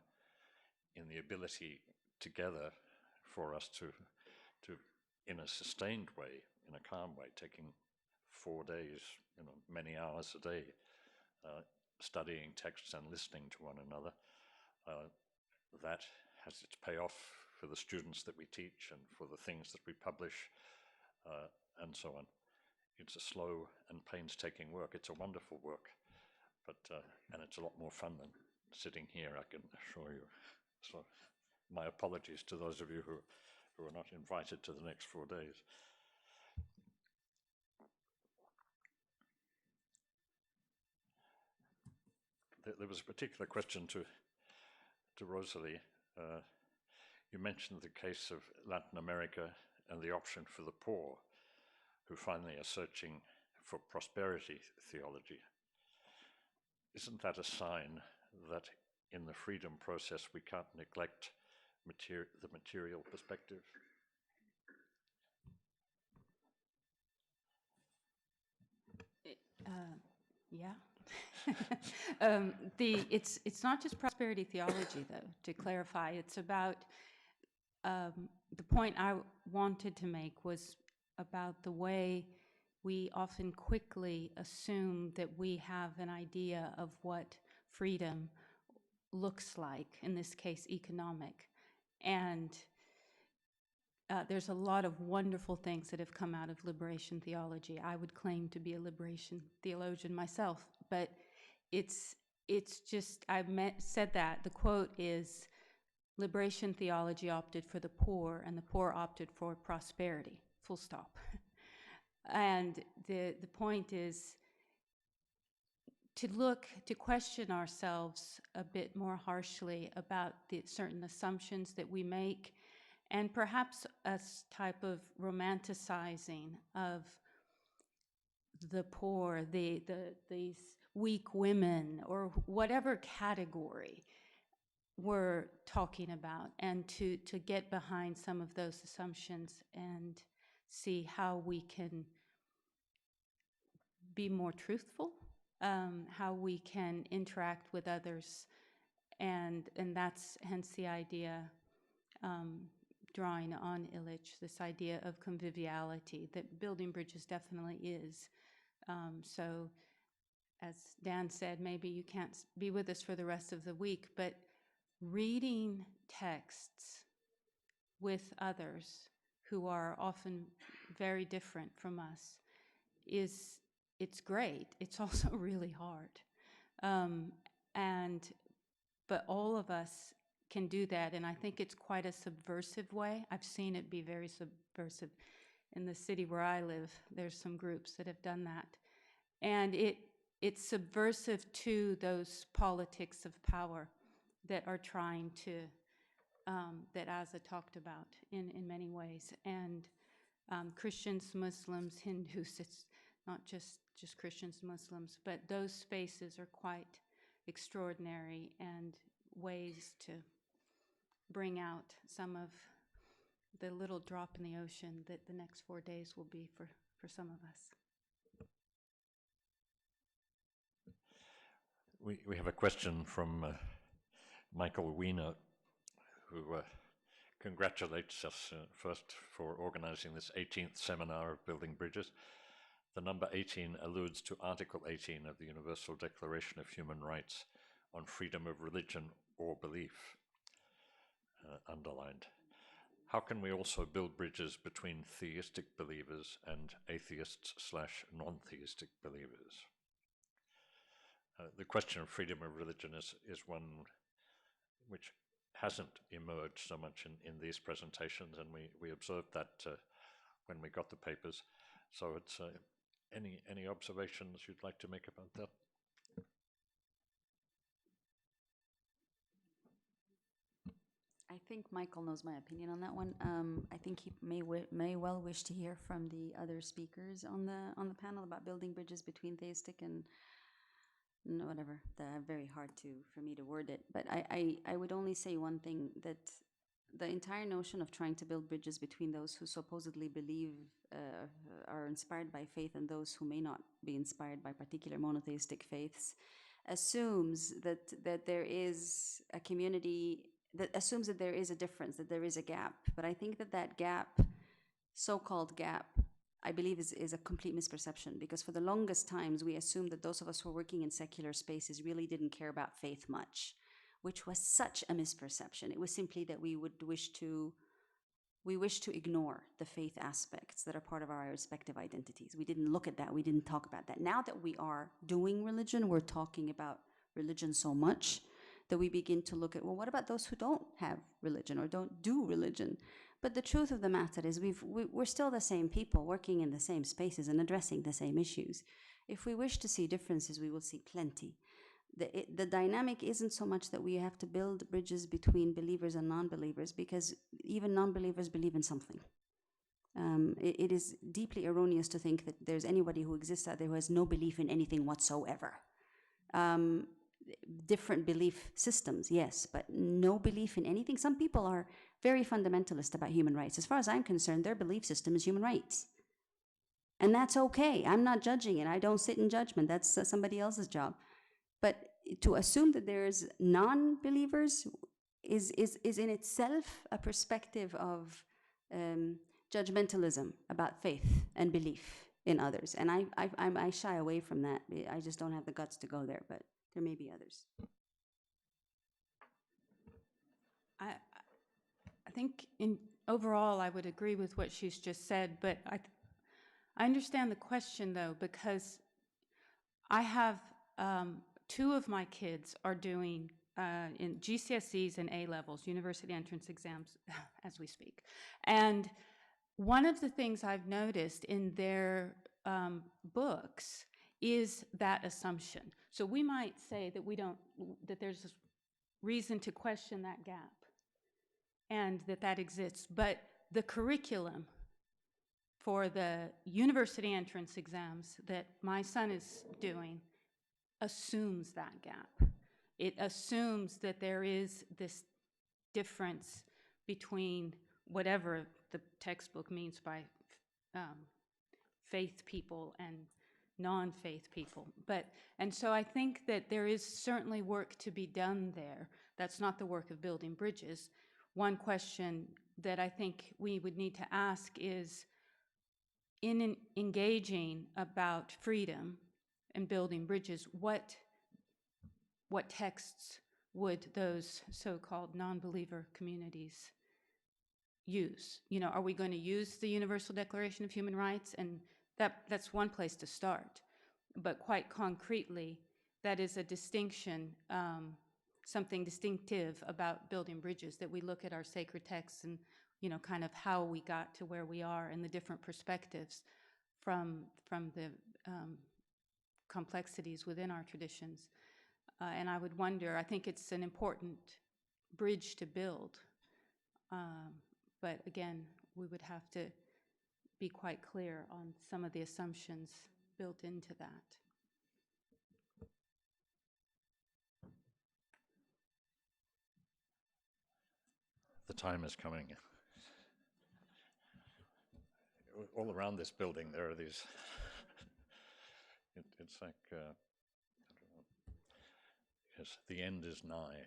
in the ability together for us to in a sustained way, in a calm way, taking 4 days, many hours a day, studying texts and listening to one another. That has its payoff for the students that we teach and for the things that we publish, and so on. It's a slow and painstaking work. It's a wonderful work, but and it's a lot more fun than sitting here, I can assure you. So my apologies to those of you who are not invited to the next 4 days. there was a particular question to Rosalie. You mentioned the case of Latin America and the option for the poor, who finally are searching for prosperity theology. Isn't that a sign that in the freedom process we can't neglect the material perspective? Yeah. It's not just prosperity theology, though, to clarify. It's about the point I wanted to make was about the way we often quickly assume that we have an idea of what freedom looks like, in this case, economic. And there's a lot of wonderful things that have come out of liberation theology. I would claim to be a liberation theologian myself, but it's just, said that. The quote is, liberation theology opted for the poor, and the poor opted for prosperity, full stop. And the point is to question ourselves a bit more harshly about the certain assumptions that we make, and perhaps a type of romanticizing of the poor, these weak women, or whatever category we're talking about, and to get behind some of those assumptions and see how we can be more truthful, how we can interact with others, and that's hence the idea, drawing on Illich, this idea of conviviality that building bridges definitely is. So as Dan said, maybe you can't be with us for the rest of the week, but reading texts with others who are often very different from us it's great. It's also really hard. But all of us can do that, and I think it's quite a subversive way. I've seen it be very subversive. In the city where I live, there's some groups that have done that. And it's subversive to those politics of power that are trying to, that Asa talked about in many ways. And Christians, Muslims, Hindus, it's not just Christians, Muslims, but those spaces are quite extraordinary and ways to bring out some of the little drop in the ocean that the next 4 days will be for some of us. We have a question from Michael Wiener, who congratulates us first for organizing this 18th seminar of Building Bridges. The number 18 alludes to Article 18 of the Universal Declaration of Human Rights on freedom of religion or belief, underlined. How can we also build bridges between theistic believers and atheists/non-theistic believers? The question of freedom of religion is one which hasn't emerged so much in these presentations, and we observed that when we got the papers. So it's any observations you'd like to make about that? I think Michael knows my opinion on that one. I think he may well wish to hear from the other speakers on the panel about building bridges between theistic and whatever. Very hard for me to word it. But I would only say one thing, that the entire notion of trying to build bridges between those who supposedly believe are inspired by faith and those who may not be inspired by particular monotheistic faiths assumes that there is a community, that assumes that there is a difference, that there is a gap. But I think that gap, so-called gap, I believe is a complete misperception, because for the longest times we assumed that those of us who are working in secular spaces really didn't care about faith much, which was such a misperception. It was simply that we wish to ignore the faith aspects that are part of our respective identities. We didn't look at that. We didn't talk about that. Now that we are doing religion, we're talking about religion so much that we begin to look at, well, what about those who don't have religion or don't do religion? But the truth of the matter is we're still the same people working in the same spaces and addressing the same issues. If we wish to see differences, we will see plenty. the dynamic isn't so much that we have to build bridges between believers and non-believers, because even non-believers believe in something. It is deeply erroneous to think that there's anybody who exists out there who has no belief in anything whatsoever. Different belief systems, yes, but no belief in anything. Some people are very fundamentalist about human rights. As far as I'm concerned, their belief system is human rights. And that's okay. I'm not judging it. I don't sit in judgment. That's somebody else's job. But to assume that there's non-believers is in itself a perspective of judgmentalism about faith and belief in others. And I shy away from that. I just don't have the guts to go there, but there may be others. I think overall I would agree with what she's just said, but I understand the question though, because I have two of my kids are doing in GCSEs and A-levels, university entrance exams, as we speak. And one of the things I've noticed in their books is that assumption. So we might say that that there's reason to question that gap and that exists, but the curriculum for the university entrance exams that my son is doing assumes that gap. It assumes that there is this difference between whatever the textbook means by faith people and non-faith people. And so I think that there is certainly work to be done there. That's not the work of building bridges. One question that I think we would need to ask is, in engaging about freedom and building bridges, what texts would those so-called non-believer communities use? You know, are we going to use the Universal Declaration of Human Rights? And that's one place to start. But quite concretely, that is a distinction, something distinctive about building bridges, that we look at our sacred texts and, you know, kind of how we got to where we are and the different perspectives from the complexities within our traditions. And I would wonder, I think it's an important bridge to build. But again, we would have to be quite clear on some of the assumptions built into that. The time is coming. All around this building, there are these. It's like, I don't know. Yes, the end is nigh.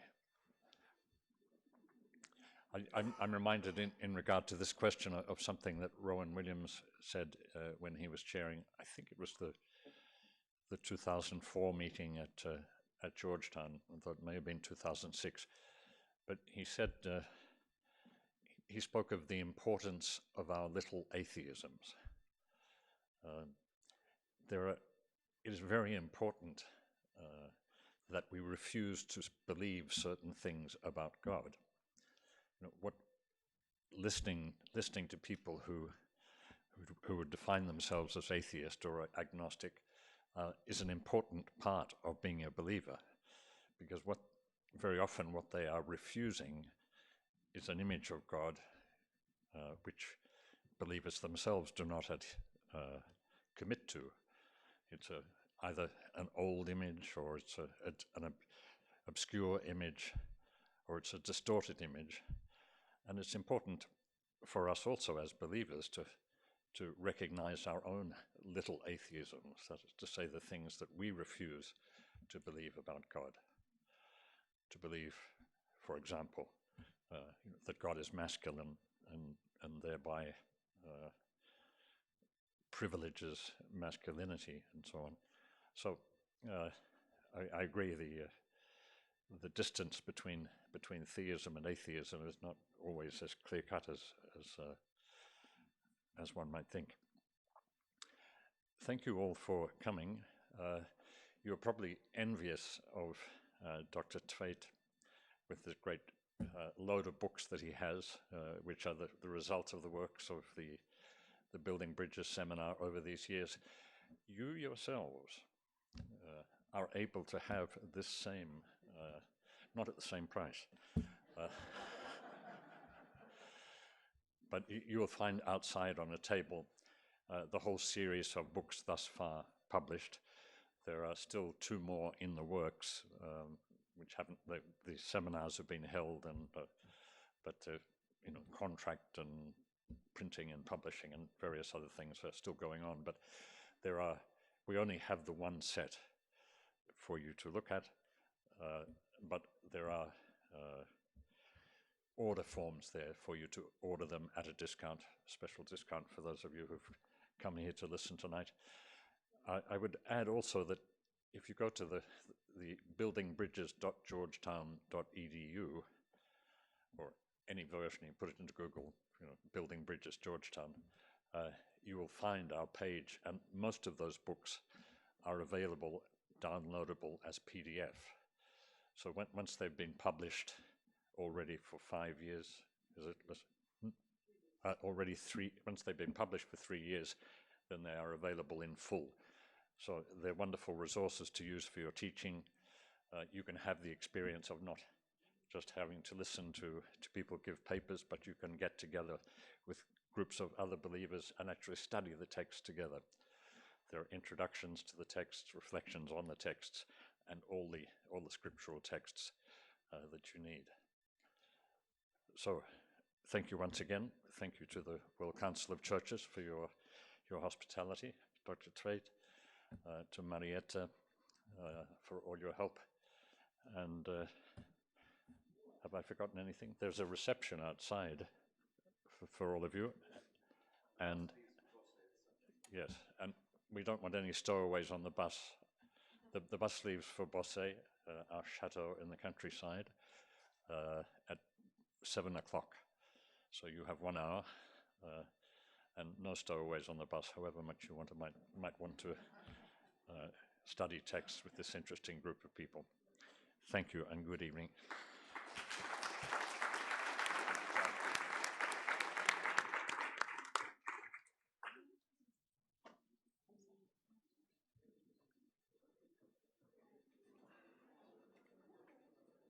I'm reminded in regard to this question of something that Rowan Williams said when he was chairing, I think it was the 2004 meeting at Georgetown. I thought it may have been 2006. But he said, he spoke of the importance of our little atheisms. It is very important that we refuse to believe certain things about God. You know, listening to people who would define themselves as atheist or agnostic is an important part of being a believer, because very often what they are refusing is an image of God which believers themselves do not commit to. It's either an old image, or it's an obscure image, or it's a distorted image. And it's important for us also as believers to recognize our own little atheisms, that is to say, the things that we refuse to believe about God. To believe, for example, that God is masculine and thereby privileges masculinity and so on. So I agree, the distance between theism and atheism is not always as clear-cut as one might think. Thank you all for coming. You're probably envious of Dr. Tveit with this great load of books that he has, which are the result of the works of the Building Bridges seminar over these years. You yourselves are able to have this same, not at the same price, but you will find outside on a table the whole series of books thus far published. There are still 2 more in the works, which haven't. The seminars have been held, and but contract and printing and publishing and various other things are still going on. But we only have the 1 set for you to look at, but there are order forms there for you to order them at a discount, special discount for those of you who've come here to listen tonight. I would add also that if you go to the buildingbridges.georgetown.edu, or any version, you put it into Google, Building Bridges Georgetown, you will find our page, and most of those books are available, downloadable as PDF. So once they've been published already for 5 years, already 3, once they've been published for 3 years, then they are available in full. So they're wonderful resources to use for your teaching. You can have the experience of not just having to listen to people give papers, but you can get together with groups of other believers and actually study the text together. There are introductions to the texts, reflections on the texts, and all the scriptural texts that you need. So thank you once again. Thank you to the World Council of Churches for your hospitality, Dr. Tveit, to Marietta for all your help. And have I forgotten anything? There's a reception outside for all of you. And yes, and we don't want any stowaways on the bus. The bus leaves for Bossé, our chateau in the countryside, at 7 o'clock. So you have 1 hour, and no stowaways on the bus, however much you might want to study texts with this interesting group of people. Thank you and good evening.